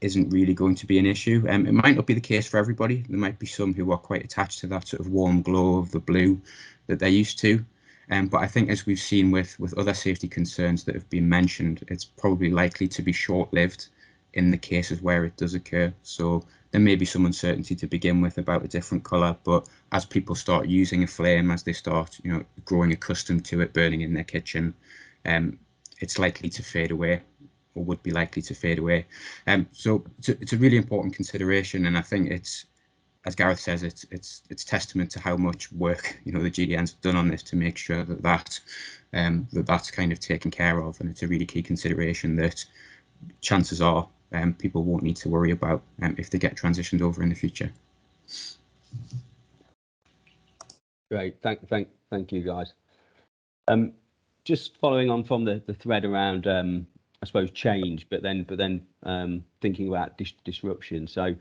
isn't really going to be an issue. It might not be the case for everybody. There might be some who are quite attached to that sort of warm glow of the blue that they're used to. But I think, as we've seen with other safety concerns that have been mentioned, it's probably likely to be short-lived in the cases where it does occur. So there may be some uncertainty to begin with about a different colour, but as people start using a flame, as they start growing accustomed to it burning in their kitchen, it's likely to fade away, or would be likely to fade away. So it's a really important consideration, and I think it's, as Gareth says, it's testament to how much work the GDNs have done on this to make sure that that's kind of taken care of, and it's a really key consideration that chances are people won't need to worry about if they get transitioned over in the future. Great, thank you guys. Just following on from the thread around I suppose change, but then thinking about disruption. So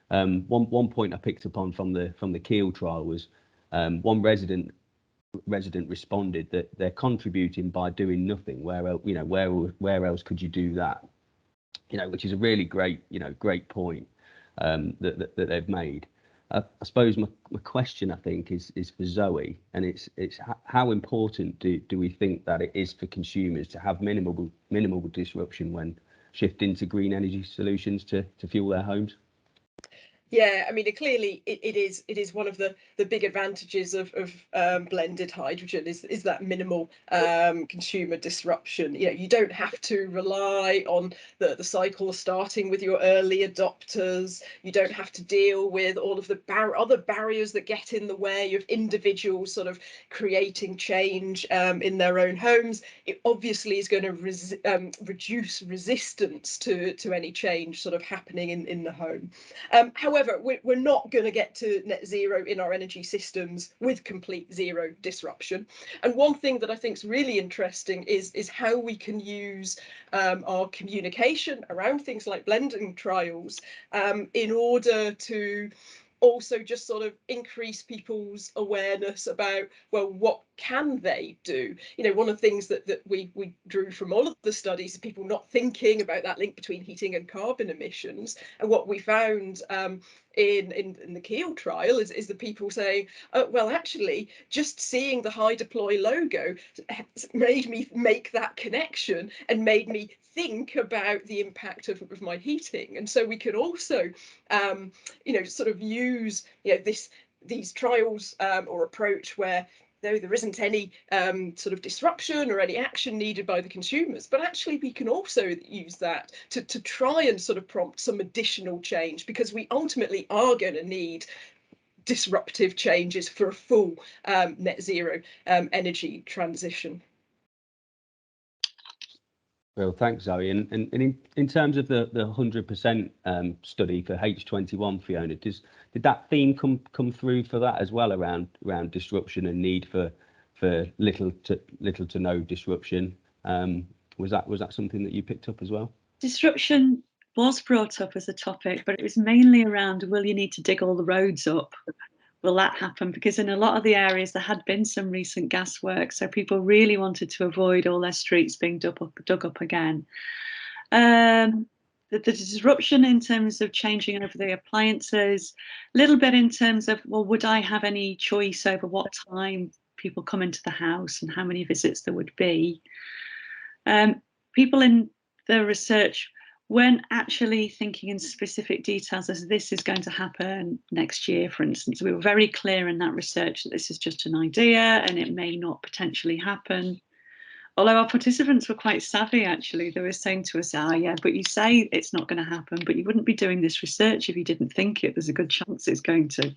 one point I picked up on from the Kiel trial was one resident responded that they're contributing by doing nothing. Where else could you do that? Which is a really great point that they've made. I suppose my question, I think, is for Zoe, and it's how important do we think that it is for consumers to have minimal disruption when shifting to green energy solutions to fuel their homes? Yeah, I mean, clearly it is one of the big advantages of blended hydrogen is that minimal consumer disruption. You don't have to rely on the cycle starting with your early adopters. You don't have to deal with all of the other barriers that get in the way of individuals sort of creating change in their own homes. It obviously is going to reduce resistance to any change sort of happening in the home. However, we're not going to get to net zero in our energy systems with complete zero disruption. And one thing that I think is really interesting is how we can use our communication around things like blending trials in order to also just sort of increase people's awareness about, well, what can they do? One of the things that we drew from all of the studies is people not thinking about that link between heating and carbon emissions. And what we found in the Kiel trial is the people saying, oh, well, actually, just seeing the HyDeploy logo made me make that connection and made me think about the impact of my heating. And so we could also, sort of use, these trials or approach where there isn't any sort of disruption or any action needed by the consumers, but actually we can also use that to try and sort of prompt some additional change, because we ultimately are going to need disruptive changes for a full net zero energy transition. Well, thanks, Zoe. And in terms of the 100% study for H21, Fiona, did that theme come through for that as well, around disruption and need for for little to no disruption. Was that something that you picked up as well? Disruption was brought up as a topic, but it was mainly around, will you need to dig all the roads up? Will that happen? Because in a lot of the areas there had been some recent gas work, so people really wanted to avoid all their streets being dug up again. The disruption in terms of changing over the appliances, a little bit in terms of, well, would I have any choice over what time people come into the house and how many visits there would be? People in the research weren't actually thinking in specific details as this is going to happen next year, for instance. We were very clear in that research that this is just an idea and it may not potentially happen. Although our participants were quite savvy, actually. They were saying to us, yeah, but you say it's not going to happen, but you wouldn't be doing this research if you didn't think it. There's a good chance it's going to.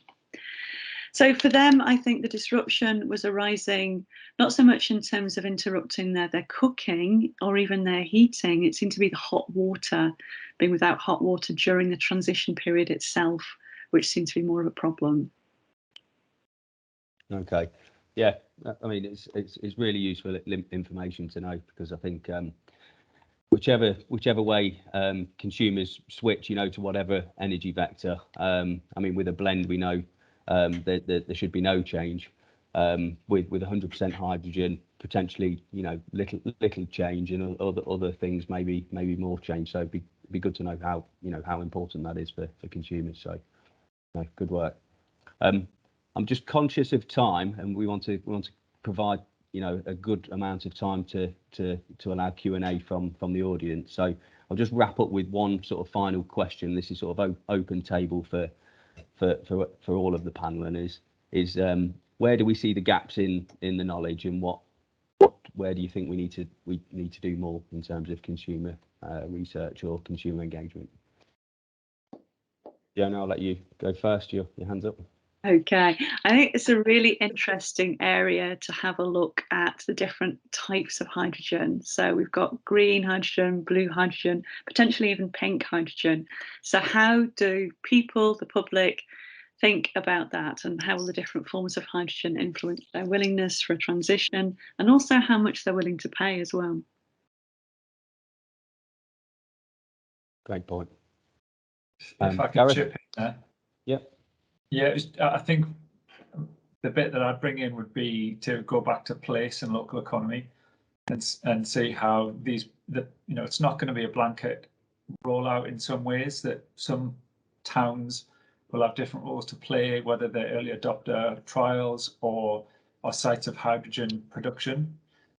So for them, I think the disruption was arising not so much in terms of interrupting their cooking or even their heating. It seemed to be the hot water, being without hot water during the transition period itself, which seemed to be more of a problem. Okay, yeah, I mean it's really useful information to know, because I think whichever way consumers switch, to whatever energy vector. I mean, with a blend, we know that there should be no change. With 100% hydrogen, potentially, little change, and other things maybe more change. So it'd be good to know how important that is for consumers. So, good work. I'm just conscious of time, and we want to provide a good amount of time to allow Q&A from the audience. So I'll just wrap up with one sort of final question. This is sort of open table for all of the panel, and is where do we see the gaps in the knowledge, and where do you think we need to do more in terms of consumer research or consumer engagement? Fiona, I'll let you go first. Your hand's up. Okay, I think it's a really interesting area to have a look at the different types of hydrogen. So we've got green hydrogen, blue hydrogen, potentially even pink hydrogen. So how do people, the public, think about that, and how will the different forms of hydrogen influence their willingness for a transition, and also how much they're willing to pay as well? Great point. If I could Gareth? chip in there. Yep. Yeah, I think the bit that I'd bring in would be to go back to place and local economy, and see how it's not going to be a blanket rollout in some ways, that some towns will have different roles to play, whether they're early adopter trials or sites of hydrogen production.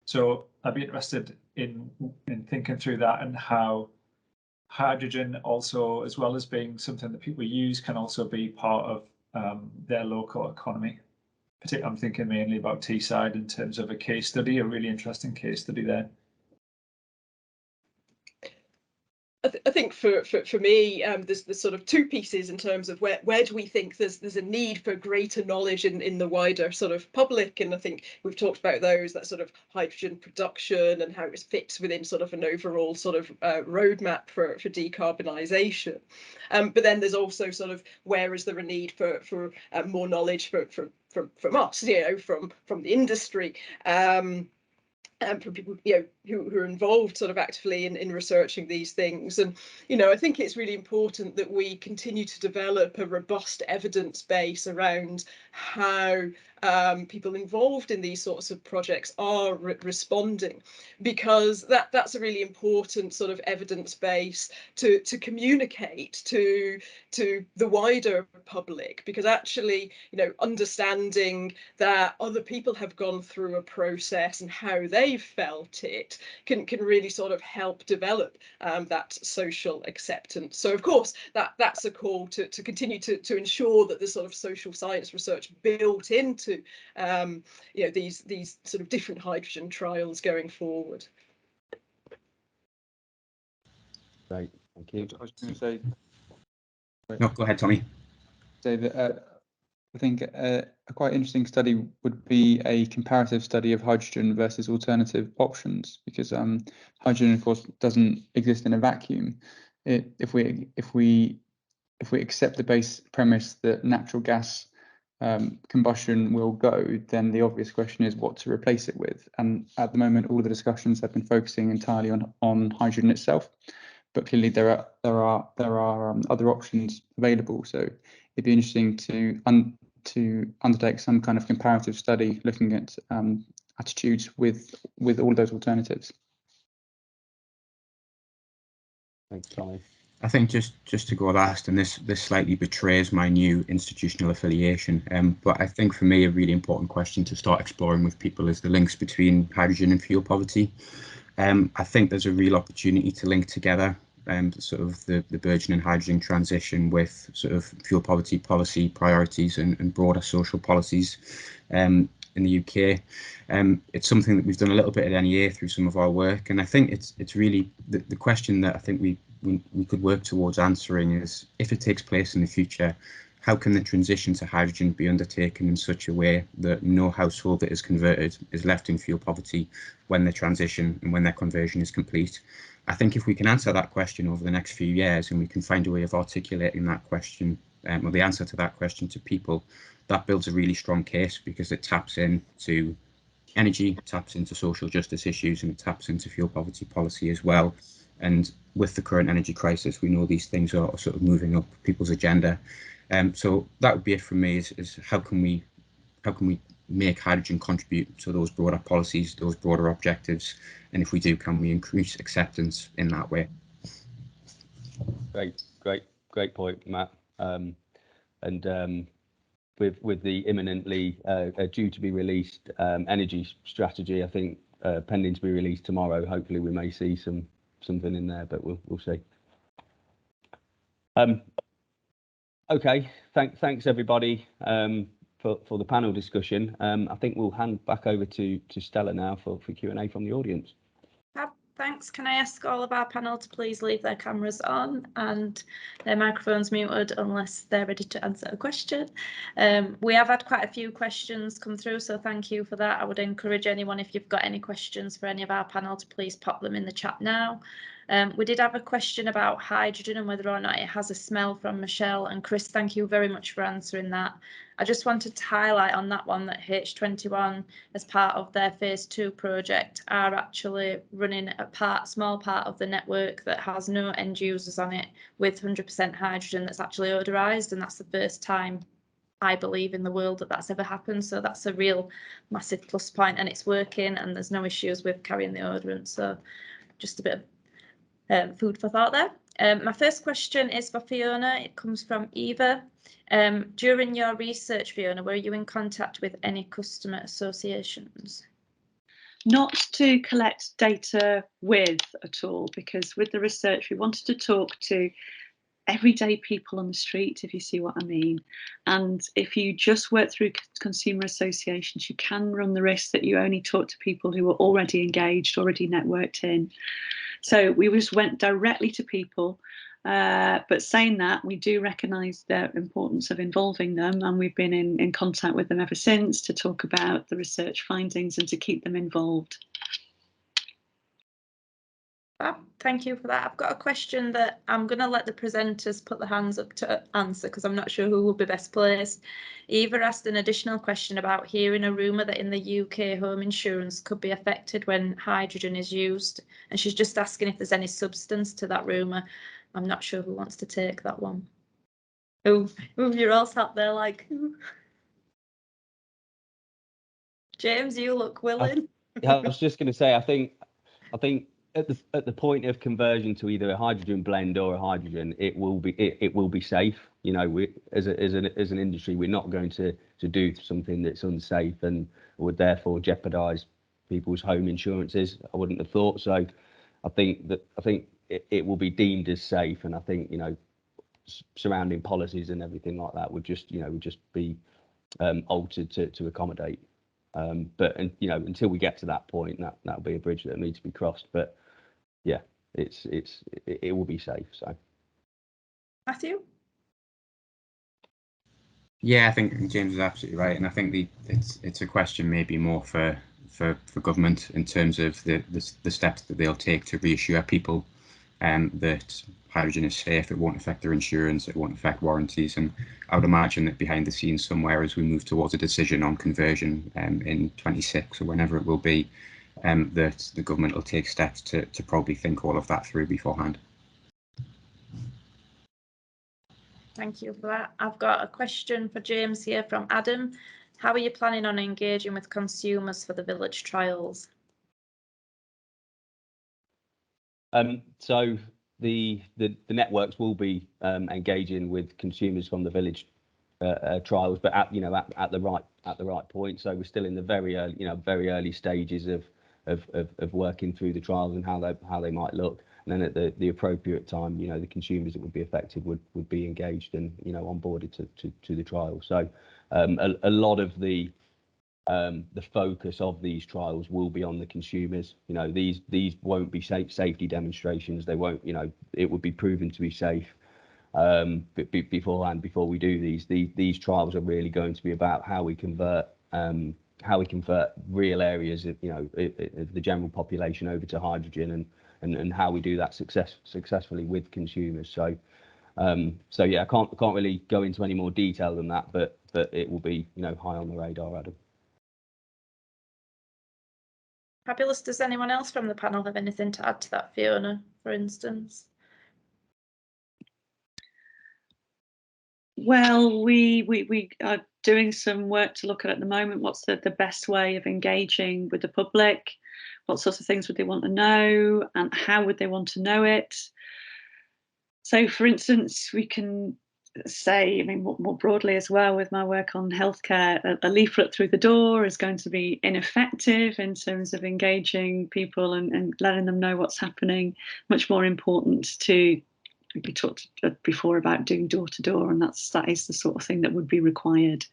So I'd be interested in thinking through that, and how hydrogen also, as well as being something that people use, can also be part of their local economy. I'm thinking mainly about Teesside in terms of a case study, a really interesting case study there. I think for me, there's sort of two pieces in terms of where do we think there's a need for greater knowledge in the wider sort of public, and I think we've talked about those, that sort of hydrogen production and how it fits within sort of an overall sort of roadmap for decarbonisation. But then there's also sort of, where is there a need for more knowledge from us, from the industry. And from people who are involved sort of actively in researching these things. And I think it's really important that we continue to develop a robust evidence base around how people involved in these sorts of projects are responding, because that's a really important sort of evidence base to communicate to the wider public, because actually understanding that other people have gone through a process and how they've felt it can really sort of help develop that social acceptance. So of course that's a call to continue to ensure that the sort of social science research built into these sort of different hydrogen trials going forward. Great, thank you. I was going to say. No, go ahead, Tommy. Say that I think a quite interesting study would be a comparative study of hydrogen versus alternative options, because hydrogen, of course, doesn't exist in a vacuum. If we accept the base premise that natural gas combustion will go, then the obvious question is what to replace it with. And at the moment, all of the discussions have been focusing entirely on hydrogen itself, but clearly there are other options available. So it'd be interesting to undertake some kind of comparative study looking at attitudes with all those alternatives. Thanks, Tommy. I think just to go last, and this slightly betrays my new institutional affiliation, but I think for me a really important question to start exploring with people is the links between hydrogen and fuel poverty. I think there's a real opportunity to link together sort of the burgeoning hydrogen transition with sort of fuel poverty policy priorities and broader social policies in the UK. It's something that we've done a little bit at NEA through some of our work, and I think it's really the question that I think we could work towards answering is, if it takes place in the future, how can the transition to hydrogen be undertaken in such a way that no household that is converted is left in fuel poverty when the transition and when their conversion is complete? I think if we can answer that question over the next few years, and we can find a way of articulating that question or the answer to that question to people, that builds a really strong case, because it taps into energy, taps into social justice issues, and it taps into fuel poverty policy as well. And with the current energy crisis, we know these things are sort of moving up people's agenda. So that would be it from me, is how can we make hydrogen contribute to those broader policies, those broader objectives, and if we do, can we increase acceptance in that way? Great point, Matt. With the imminently due to be released energy strategy, I think pending to be released tomorrow, hopefully we may see something in there, but we'll see. Okay, thanks everybody for the panel discussion. I think we'll hand back over to Stella now for Q&A from the audience. Thanks. Can I ask all of our panel to please leave their cameras on and their microphones muted unless they're ready to answer a question? We have had quite a few questions come through, so thank you for that. I would encourage anyone, if you've got any questions for any of our panel, to please pop them in the chat now. We did have a question about hydrogen and whether or not it has a smell from Michelle and Chris. Thank you very much for answering that. I just wanted to highlight on that one that H21, as part of their phase 2 project, are actually running a small part of the network that has no end users on it with 100% hydrogen that's actually odorized, and that's the first time, I believe, in the world that that's ever happened. So that's a real massive plus point, and it's working and there's no issues with carrying the odorant. So just a bit of food for thought there. My first question is for Fiona. It comes from Eva. During your research, Fiona, were you in contact with any customer associations? Not to collect data with at all, because with the research we wanted to talk to everyday people on the street, if you see what I mean. And if you just work through consumer associations, you can run the risk that you only talk to people who are already engaged, already networked in. So we just went directly to people. But saying that, we do recognise the importance of involving them, and we've been in contact with them ever since to talk about the research findings and to keep them involved. Thank you for that. I've got a question that I'm going to let the presenters put their hands up to answer, because I'm not sure who will be best placed. Eva asked an additional question about hearing a rumour that in the UK home insurance could be affected when hydrogen is used, and she's just asking if there's any substance to that rumour. I'm not sure who wants to take that one. Oh, you're all sat there like, James, you look willing. I was just going to say, I think at the point of conversion to either a hydrogen blend or a hydrogen, it will be safe. You know, we as an industry, we're not going to do something that's unsafe and would therefore jeopardise people's home insurances. I wouldn't have thought so. I think it will be deemed as safe, and I think, you know, surrounding policies and everything like that would just be altered to accommodate. But you know, until we get to that point, that'll be a bridge that needs to be crossed. But yeah, it will be safe. So, Matthew? Yeah, I think James is absolutely right, and I think it's a question maybe more for government in terms of the steps that they'll take to reassure people that hydrogen is safe, it won't affect their insurance, it won't affect warranties. And I would imagine that behind the scenes somewhere, as we move towards a decision on conversion in 26 or whenever it will be, that the government will take steps to probably think all of that through beforehand. Thank you for that. I've got a question for James here from Adam. How are you planning on engaging with consumers for the village trials? So the networks will be engaging with consumers from the village trials, but at the right point. So we're still in the very early stages of working through the trials and how they might look. And then at the appropriate time, the consumers that would be affected would be engaged and onboarded to the trial. So a lot of the focus of these trials will be on the consumers. These won't be safety demonstrations. They won't, it would be proven to be safe beforehand before we do these. These trials are really going to be about how we convert real areas of the general population over to hydrogen and how we do that successfully with consumers. So yeah, I can't really go into any more detail than that, but it will be high on the radar, Adam. Fabulous. Does anyone else from the panel have anything to add to that, Fiona, for instance? Well, we are doing some work to look at the moment. What's the best way of engaging with the public? What sorts of things would they want to know, and how would they want to know it? So, for instance, we can say, more broadly as well, with my work on healthcare, a leaflet through the door is going to be ineffective in terms of engaging people and letting them know what's happening. Much more important to, we talked before about doing door to door, and that is the sort of thing that would be required.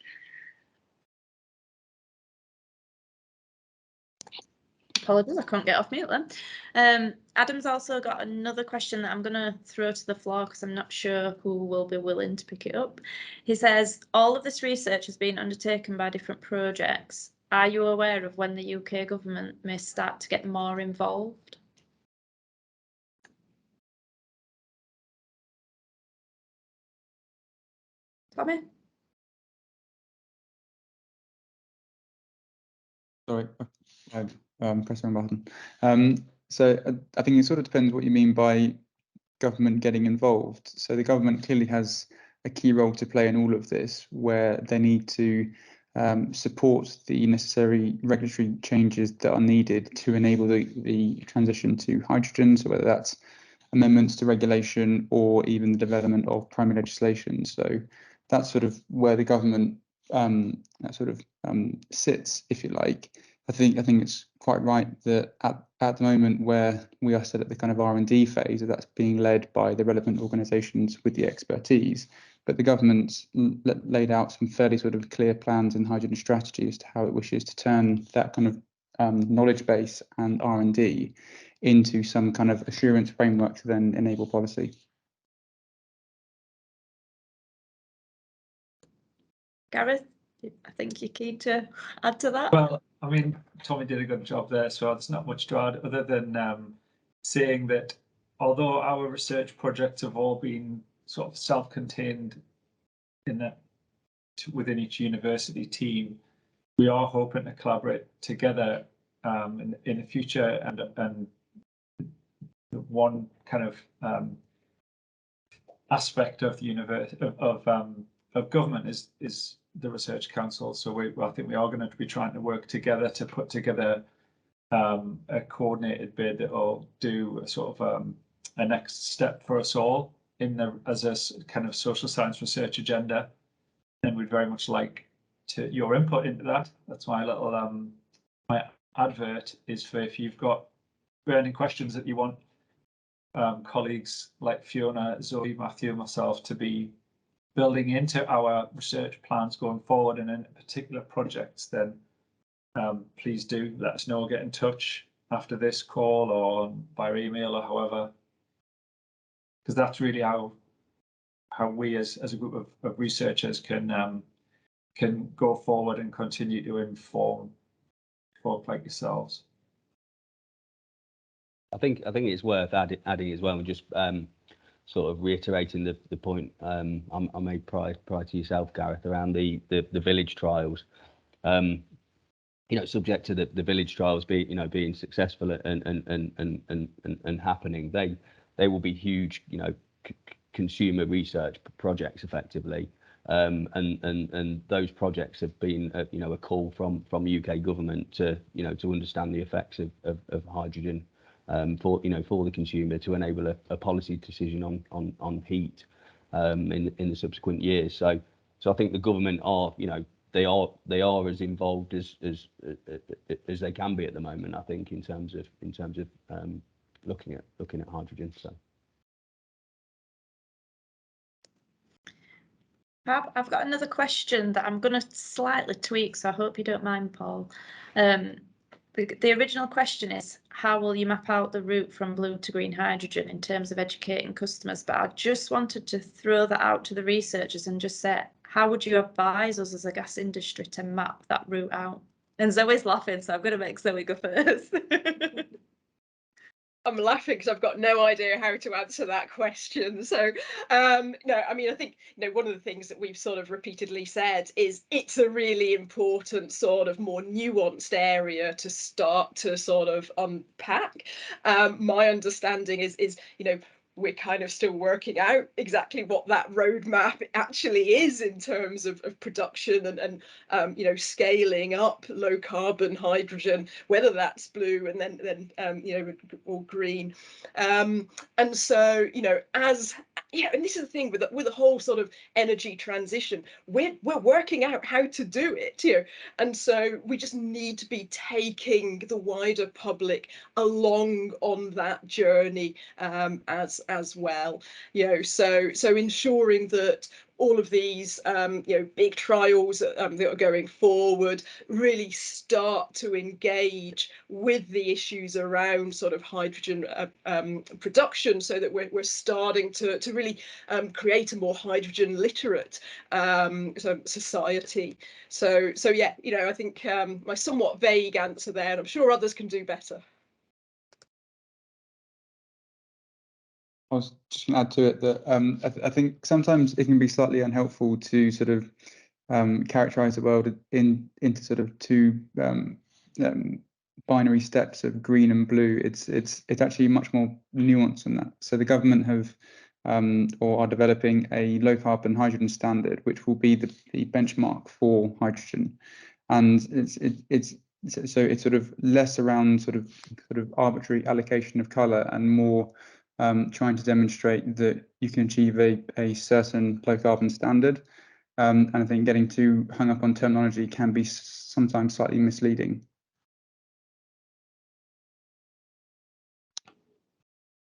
Apologies, I can't get off mute then. Adam's also got another question that I'm going to throw to the floor because I'm not sure who will be willing to pick it up. He says, all of this research has been undertaken by different projects. Are you aware of when the UK government may start to get more involved? Tommy? Sorry, pressing the button. So I think it sort of depends what you mean by government getting involved. So the government clearly has a key role to play in all of this, where they need to support the necessary regulatory changes that are needed to enable the transition to hydrogen. So whether that's amendments to regulation or even the development of primary legislation. So that's sort of where the government sits, if you like. I think it's quite right that at the moment where we are still at the kind of R&D phase, that's being led by the relevant organisations with the expertise. But the government's laid out some fairly sort of clear plans and hydrogen strategy as to how it wishes to turn that kind of knowledge base and R&D into some kind of assurance framework to then enable policy. Gareth, I think you're keen to add to that. Well, I mean, Tommy did a good job there, so there's not much to add other than saying that although our research projects have all been sort of self-contained in that within each university team, we are hoping to collaborate together in the future, and one kind of aspect of the university of government is the research council. So I think we are going to be trying to work together to put together a coordinated bid that will do a sort of a next step for us all as a kind of social science research agenda. And we'd very much like your input into that. That's my little my advert is for if you've got burning questions that you want colleagues like Fiona, Zoe, Matthew, myself to be building into our research plans going forward and in particular projects, then please do let us know. Get in touch after this call or by email or however, because that's really how we as a group of researchers can go forward and continue to inform folk like yourselves. I think it's worth adding as well, and just sort of reiterating the point I made prior to yourself, Gareth, around the village trials. You know, subject to the village trials being successful and happening, they will be huge, you know, consumer research projects effectively. And those projects have been you know, a call from UK government to, you know, to understand the effects of hydrogen for the consumer, to enable a policy decision on heat in the subsequent years. So I think the government are, you know, they are as involved as they can be at the moment, I think, in terms of looking at hydrogen. So I've got another question that I'm going to slightly tweak, so I hope you don't mind, Paul. The original question is, how will you map out the route from blue to green hydrogen in terms of educating customers? But I just wanted to throw that out to the researchers and just say, how would you advise us as a gas industry to map that route out? And Zoe's laughing, so I'm going to make Zoe go first. I'm laughing because I've got no idea how to answer that question. So, no, I mean, I think, you know, one of the things that we've sort of repeatedly said is it's a really important sort of more nuanced area to start to sort of unpack. My understanding is, you know, we're kind of still working out exactly what that roadmap actually is in terms of production and you know, scaling up low carbon hydrogen, whether that's blue and then you know, or green. And so, you know, as yeah, and this is the thing with the whole sort of energy transition, we're working out how to do it, you know, and so we just need to be taking the wider public along on that journey as well, you know, so ensuring that all of these you know, big trials that are going forward really start to engage with the issues around sort of hydrogen production, so that we're starting to really create a more hydrogen literate society. So yeah, you know, I think my somewhat vague answer there, and I'm sure others can do better. I was just going to add to it that I think sometimes it can be slightly unhelpful to sort of characterize the world into sort of two binary steps of green and blue. It's actually much more nuanced than that. So the government have or are developing a low carbon hydrogen standard, which will be the benchmark for hydrogen, and it's sort of less around sort of arbitrary allocation of colour and more trying to demonstrate that you can achieve a certain low carbon standard. And I think getting too hung up on terminology can be sometimes slightly misleading.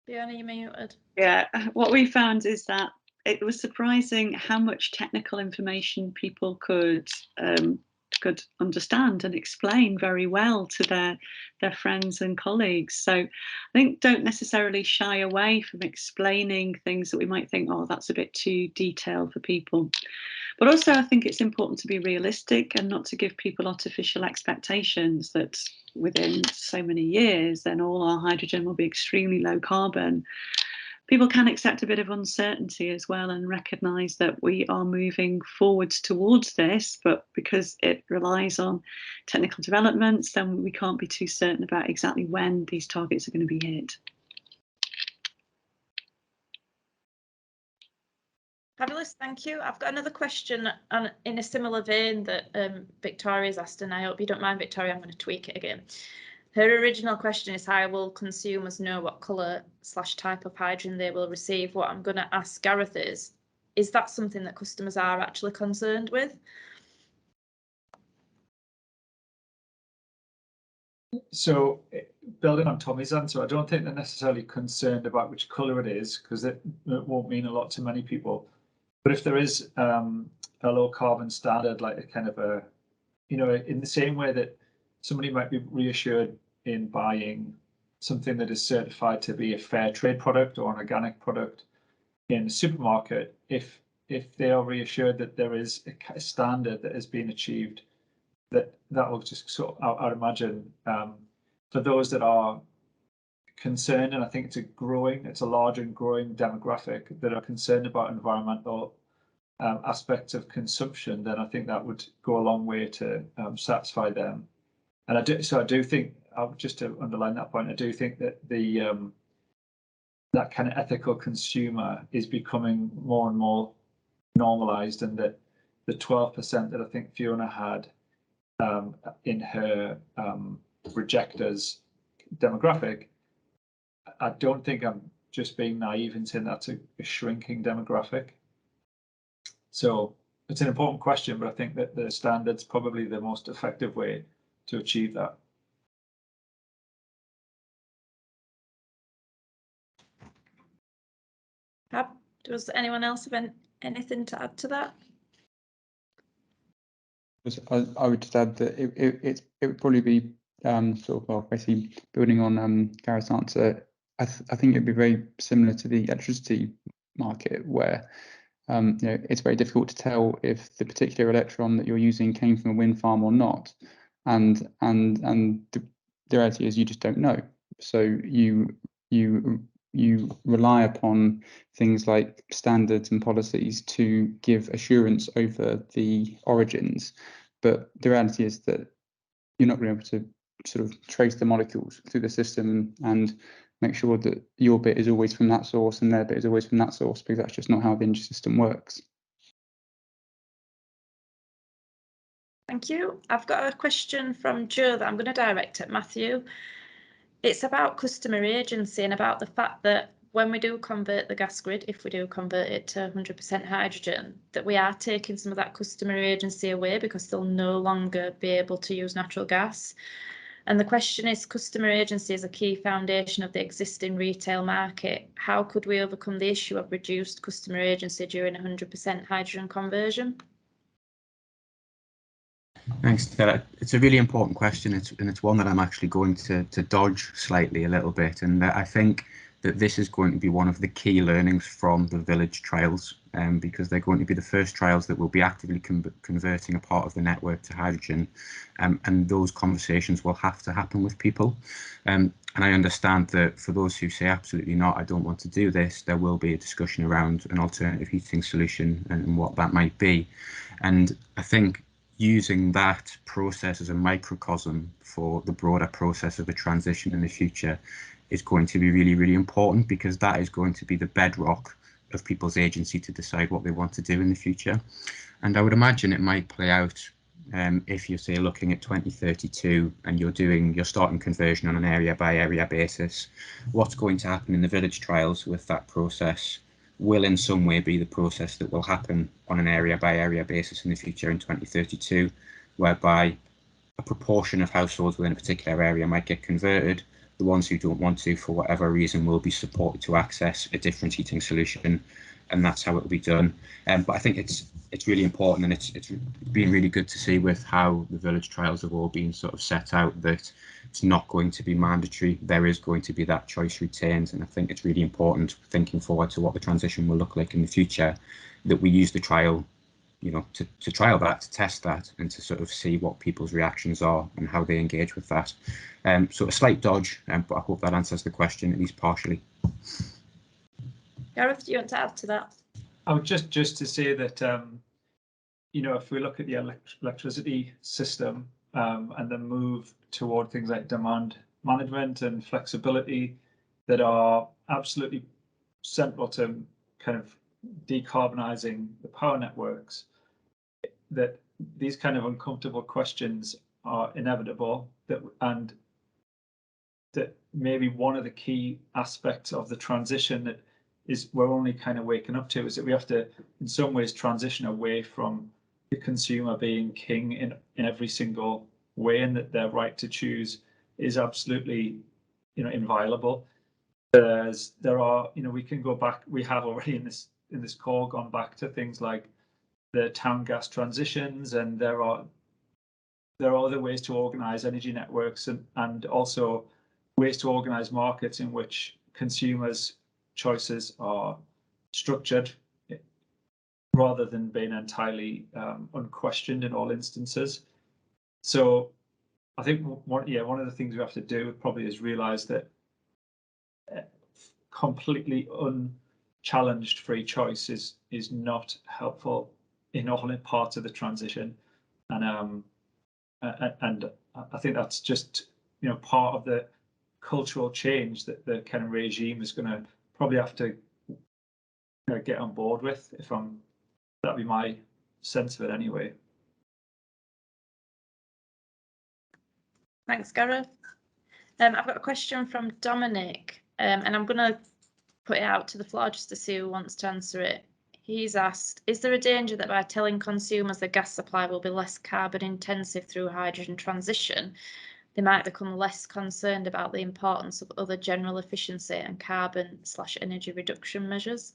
Fiona, you muted. Yeah, what we found is that it was surprising how much technical information people could understand and explain very well to their friends and colleagues. So I think don't necessarily shy away from explaining things that we might think, oh, that's a bit too detailed for people. But also I think it's important to be realistic and not to give people artificial expectations that within so many years then all our hydrogen will be extremely low carbon. People can accept a bit of uncertainty as well and recognise that we are moving forwards towards this, but because it relies on technical developments, then we can't be too certain about exactly when these targets are going to be hit. Fabulous, thank you. I've got another question in a similar vein that Victoria's asked, and I hope you don't mind, Victoria, I'm going to tweak it again. Her original question is, how will consumers know what colour/type of hydrogen they will receive? What I'm going to ask Gareth is that something that customers are actually concerned with? So building on Tommy's answer, I don't think they're necessarily concerned about which colour it is, because it won't mean a lot to many people. But if there is a low carbon standard, like a kind of a, you know, in the same way that somebody might be reassured in buying something that is certified to be a fair trade product or an organic product in the supermarket, if they are reassured that there is a standard that has been achieved, that will just sort of, I'd imagine, for those that are concerned, and I think it's a large and growing demographic that are concerned about environmental aspects of consumption, then I think that would go a long way to satisfy them. And I do think, just to underline that point, I do think that that kind of ethical consumer is becoming more and more normalized, and that the 12% that I think Fiona had in her rejectors demographic, I don't think I'm just being naive in saying that's a shrinking demographic. So it's an important question, but I think that the standard's probably the most effective way to achieve that. Does anyone else have anything to add to that? I would just add that it would probably be sort of, well, basically building on Gareth's answer. I think it'd be very similar to the electricity market, where you know, it's very difficult to tell if the particular electron that you're using came from a wind farm or not, and the reality is you just don't know. So you rely upon things like standards and policies to give assurance over the origins, but the reality is that you're not going to be able to sort of trace the molecules through the system and make sure that your bit is always from that source and their bit is always from that source, because that's just not how the energy system works. Thank you. I've got a question from Joe that I'm going to direct at Matthew. It's about customer agency and about the fact that when we do convert the gas grid, if we do convert it to 100% hydrogen, that we are taking some of that customer agency away because they'll no longer be able to use natural gas. And the question is, customer agency is a key foundation of the existing retail market. How could we overcome the issue of reduced customer agency during 100% hydrogen conversion? Thanks, Stella. It's a really important question. It's one that I'm actually going to dodge slightly a little bit. And I think that this is going to be one of the key learnings from the village trials, because they're going to be the first trials that will be actively converting a part of the network to hydrogen. And those conversations will have to happen with people. And I understand that for those who say absolutely not, I don't want to do this, there will be a discussion around an alternative heating solution and what that might be. And I think using that process as a microcosm for the broader process of the transition in the future is going to be really, really important, because that is going to be the bedrock of people's agency to decide what they want to do in the future. And I would imagine it might play out if you're, say, looking at 2032 and you're starting conversion on an area by area basis. What's going to happen in the village trials with that process will in some way be the process that will happen on an area by area basis in the future in 2032, whereby a proportion of households within a particular area might get converted. The ones who don't want to, for whatever reason, will be supported to access a different heating solution, and that's how it will be done. But I think it's really important, and it's been really good to see with how the village trials have all been sort of set out, that it's not going to be mandatory. There is going to be that choice retained, and I think it's really important, thinking forward to what the transition will look like in the future, that we use the trial, you know, to trial that, to test that, and to sort of see what people's reactions are and how they engage with that. So a slight dodge, but I hope that answers the question, at least partially. Gareth, do you want to add to that? I would just to say that, you know, if we look at the electricity system and the move toward things like demand management and flexibility that are absolutely central to kind of decarbonising the power networks, that these kind of uncomfortable questions are inevitable, and that maybe one of the key aspects of the transition that is we're only kind of waking up to is that we have to in some ways transition away from the consumer being king in every single way, and that their right to choose is absolutely, you know, inviolable. There are, you know, we can go back, we have already in this call gone back to things like the town gas transitions, and there are other ways to organize energy networks and also ways to organize markets in which consumers' choices are structured rather than being entirely unquestioned in all instances. So I think one of the things we have to do probably is realize that completely unchallenged free choice is not helpful in all parts of the transition, and I think that's just, you know, part of the cultural change that the kind of regime is going to probably have to get on board with. That'd be my sense of it anyway. Thanks, Gareth. I've got a question from Dominic, and I'm going to put it out to the floor just to see who wants to answer it. He's asked, is there a danger that by telling consumers the gas supply will be less carbon intensive through hydrogen transition, they might become less concerned about the importance of other general efficiency and carbon/energy reduction measures?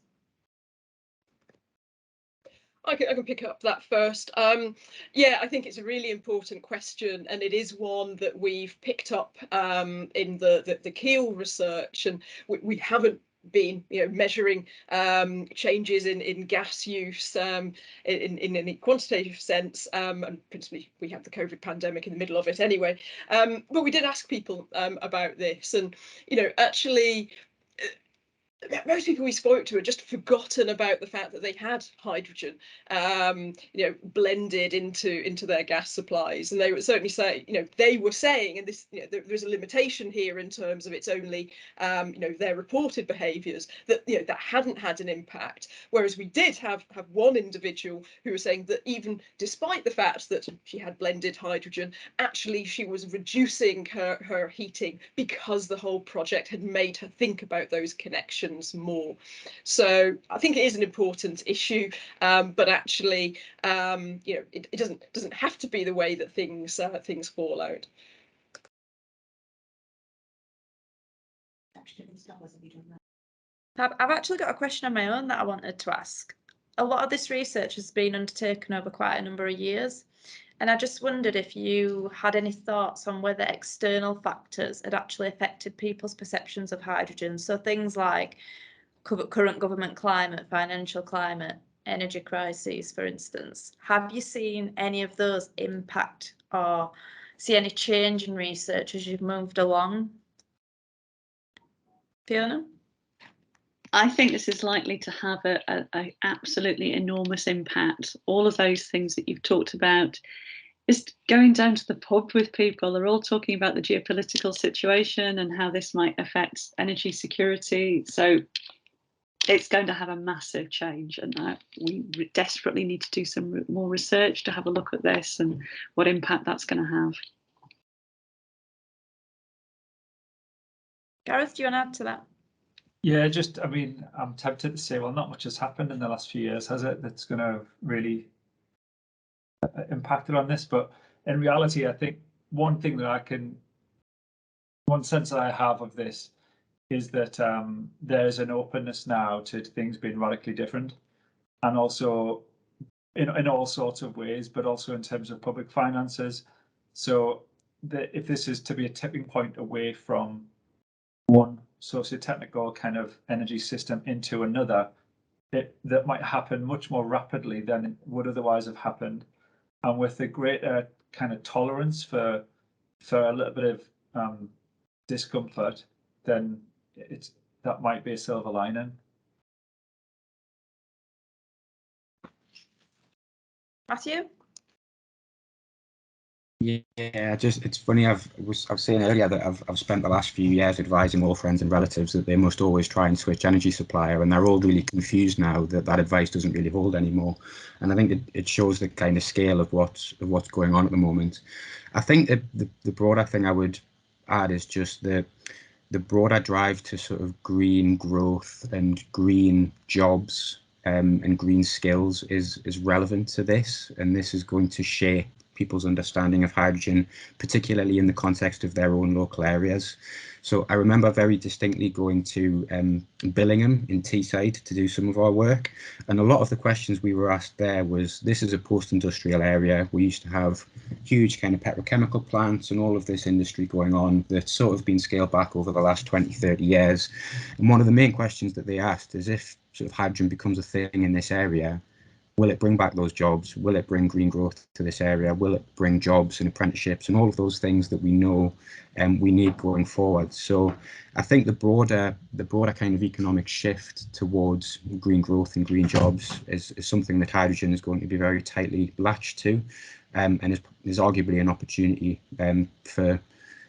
I can pick up that first. Yeah, I think it's a really important question, and it is one that we've picked up in the Keel research, and we haven't been, you know, measuring changes in gas use in any quantitative sense, and principally we have the COVID pandemic in the middle of it anyway. But we did ask people about this, and, you know, actually most people we spoke to had just forgotten about the fact that they had hydrogen, you know, blended into their gas supplies, and they would certainly say, you know, they were saying, and this, you know, there's a limitation here in terms of it's only, you know, their reported behaviours that, you know, that hadn't had an impact. Whereas we did have one individual who was saying that even despite the fact that she had blended hydrogen, actually she was reducing her heating because the whole project had made her think about those connections more. So I think it is an important issue, but actually, you know, it doesn't have to be the way that things fall out. I've actually got a question of my own that I wanted to ask. A lot of this research has been undertaken over quite a number of years, and I just wondered if you had any thoughts on whether external factors had actually affected people's perceptions of hydrogen. So things like current government climate, financial climate, energy crises, for instance. Have you seen any of those impact or see any change in research as you've moved along? Fiona? I think this is likely to have a absolutely enormous impact. All of those things that you've talked about, is going down to the pub with people. They're all talking about the geopolitical situation and how this might affect energy security. So it's going to have a massive change, and we desperately need to do some more research to have a look at this and what impact that's going to have. Gareth, do you want to add to that? Yeah, just, I mean, I'm tempted to say, well, not much has happened in the last few years, has it? That's going to really impact on this. But in reality, I think one sense that I have of this is that there's an openness now to things being radically different, and also in all sorts of ways, but also in terms of public finances. So if this is to be a tipping point away from one socio-technical kind of energy system into another, that might happen much more rapidly than it would otherwise have happened, and with a greater kind of tolerance for a little bit of discomfort, then that might be a silver lining. Matthew? Yeah, it's funny. I was saying earlier that I've spent the last few years advising all friends and relatives that they must always try and switch energy supplier, and they're all really confused now that advice doesn't really hold anymore. And I think it shows the kind of scale of what's going on at the moment. I think the broader thing I would add is just the broader drive to sort of green growth and green jobs and green skills is relevant to this, and this is going to shape people's understanding of hydrogen, particularly in the context of their own local areas. So I remember very distinctly going to Billingham in Teesside to do some of our work, and a lot of the questions we were asked there was, this is a post-industrial area. We used to have huge kind of petrochemical plants and all of this industry going on that's sort of been scaled back over the last 20, 30 years. And one of the main questions that they asked is, if sort of hydrogen becomes a thing in this area, will it bring back those jobs? Will it bring green growth to this area? Will it bring jobs and apprenticeships and all of those things that we know we need going forward? So I think the broader kind of economic shift towards green growth and green jobs is something that hydrogen is going to be very tightly latched to, and is arguably an opportunity for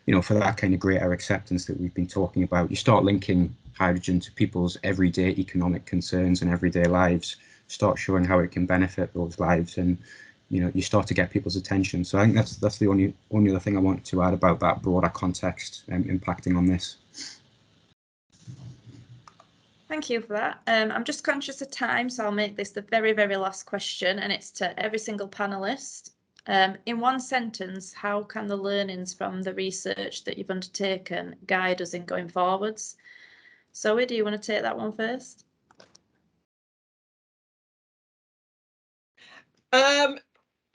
that kind of greater acceptance that we've been talking about. You start linking hydrogen to people's everyday economic concerns and everyday lives, start showing how it can benefit those lives, and you start to get people's attention. So I think that's the only other thing I want to add about that broader context impacting on this. Thank you for that. I'm just conscious of time, so I'll make this the very, very last question, and it's to every single panelist. In one sentence, how can the learnings from the research that you've undertaken guide us in going forwards? Zoe, do you want to take that one first?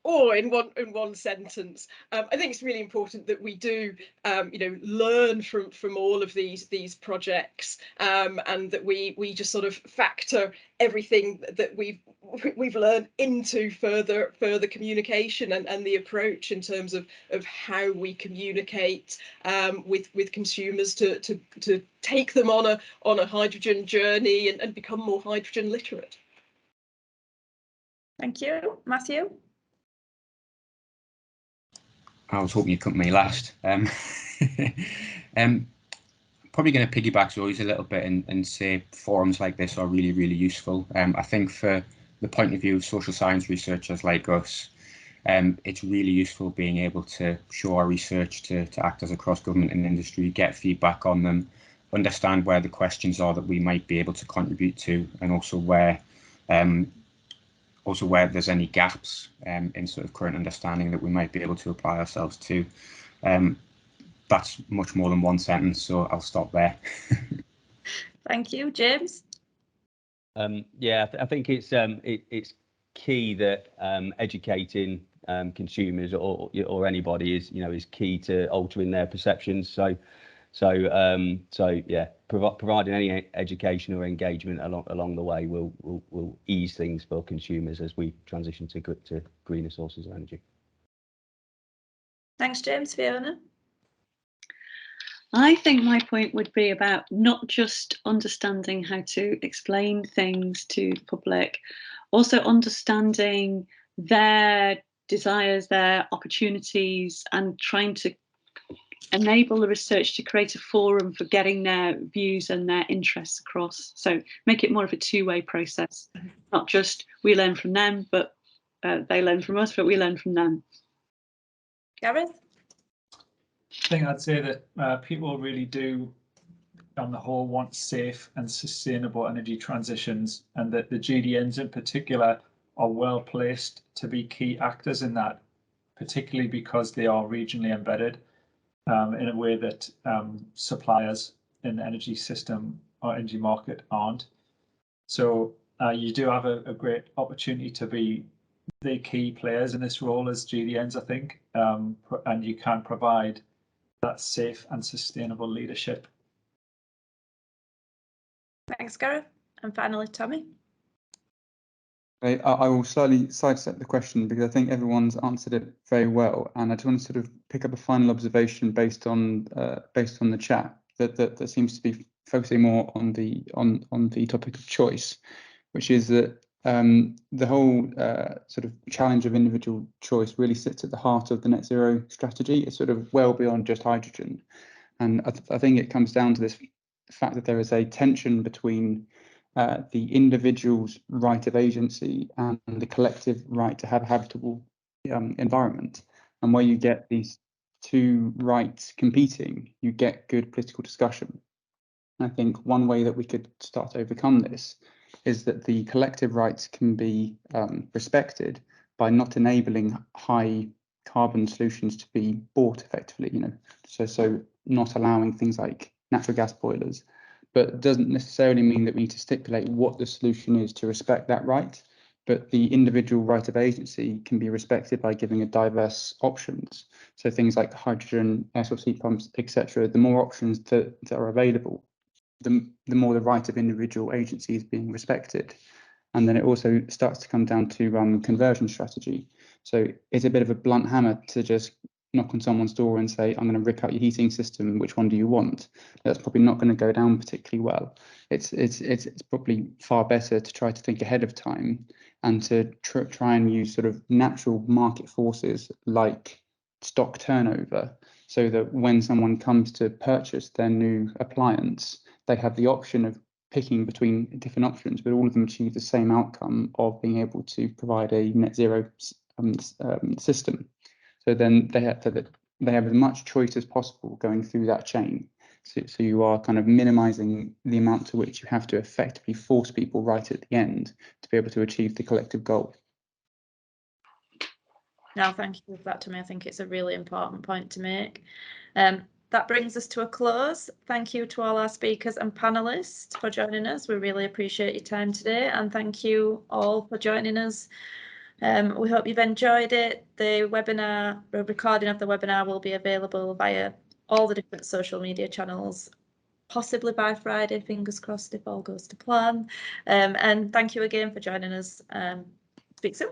Or in one sentence, I think it's really important that we do, learn from all of these projects, and that we just sort of factor everything that we've learned into further communication and the approach in terms of how we communicate with consumers to take them on a hydrogen journey and become more hydrogen literate. Thank you, Matthew. I was hoping you'd come to me last. Probably going to piggyback Zoe's a little bit and say forums like this are really, really useful. I think for the point of view of social science researchers like us, it's really useful being able to show our research to actors across government and industry, get feedback on them, understand where the questions are that we might be able to contribute to, and also where there's any gaps in sort of current understanding that we might be able to apply ourselves to. That's much more than one sentence, so I'll stop there. Thank you, James. Yeah, I think it's key that educating consumers or anybody is key to altering their perceptions. So yeah, providing any education or engagement along the way will ease things for consumers as we transition to greener sources of energy. Thanks, James. Fiona? I think my point would be about not just understanding how to explain things to the public, also understanding their desires, their opportunities, and trying to enable the research to create a forum for getting their views and their interests across. So make it more of a two-way process, not just we learn from them, but they learn from us, but we learn from them. Gareth? I think I'd say that people really do, on the whole, want safe and sustainable energy transitions, and that the GDNs in particular are well placed to be key actors in that, particularly because they are regionally embedded in a way that suppliers in the energy system or energy market aren't. So you do have a great opportunity to be the key players in this role as GDNs, I think, and you can provide that safe and sustainable leadership. Thanks, Gareth. And finally, Tommy. I will slightly sidestep the question because I think everyone's answered it very well, and I just want to sort of pick up a final observation based on the chat that seems to be focusing more on the topic of choice, which is that the whole sort of challenge of individual choice really sits at the heart of the net zero strategy. It's sort of well beyond just hydrogen, and I think it comes down to this fact that there is a tension between the individual's right of agency and the collective right to have a habitable environment. And where you get these two rights competing, you get good political discussion. And I think one way that we could start to overcome this is that the collective rights can be respected by not enabling high carbon solutions to be bought effectively, so not allowing things like natural gas boilers. But it doesn't necessarily mean that we need to stipulate what the solution is to respect that right. But the individual right of agency can be respected by giving a diverse options. So things like hydrogen, air source heat pumps, etc. The more options that are available, the more the right of individual agency is being respected. And then it also starts to come down to conversion strategy. So it's a bit of a blunt hammer to just knock on someone's door and say, I'm going to rip out your heating system, which one do you want? That's probably not going to go down particularly well. It's probably far better to try to think ahead of time and to try and use sort of natural market forces like stock turnover, so that when someone comes to purchase their new appliance, they have the option of picking between different options, but all of them achieve the same outcome of being able to provide a net zero system. So then they have as much choice as possible going through that chain. So you are kind of minimizing the amount to which you have to effectively force people right at the end to be able to achieve the collective goal. No, thank you for that, Tommy. I think it's a really important point to make. That brings us to a close. Thank you to all our speakers and panelists for joining us. We really appreciate your time today, and thank you all for joining us. We hope you've enjoyed it. The recording of the webinar will be available via all the different social media channels, possibly by Friday, fingers crossed if all goes to plan. And thank you again for joining us. Speak soon.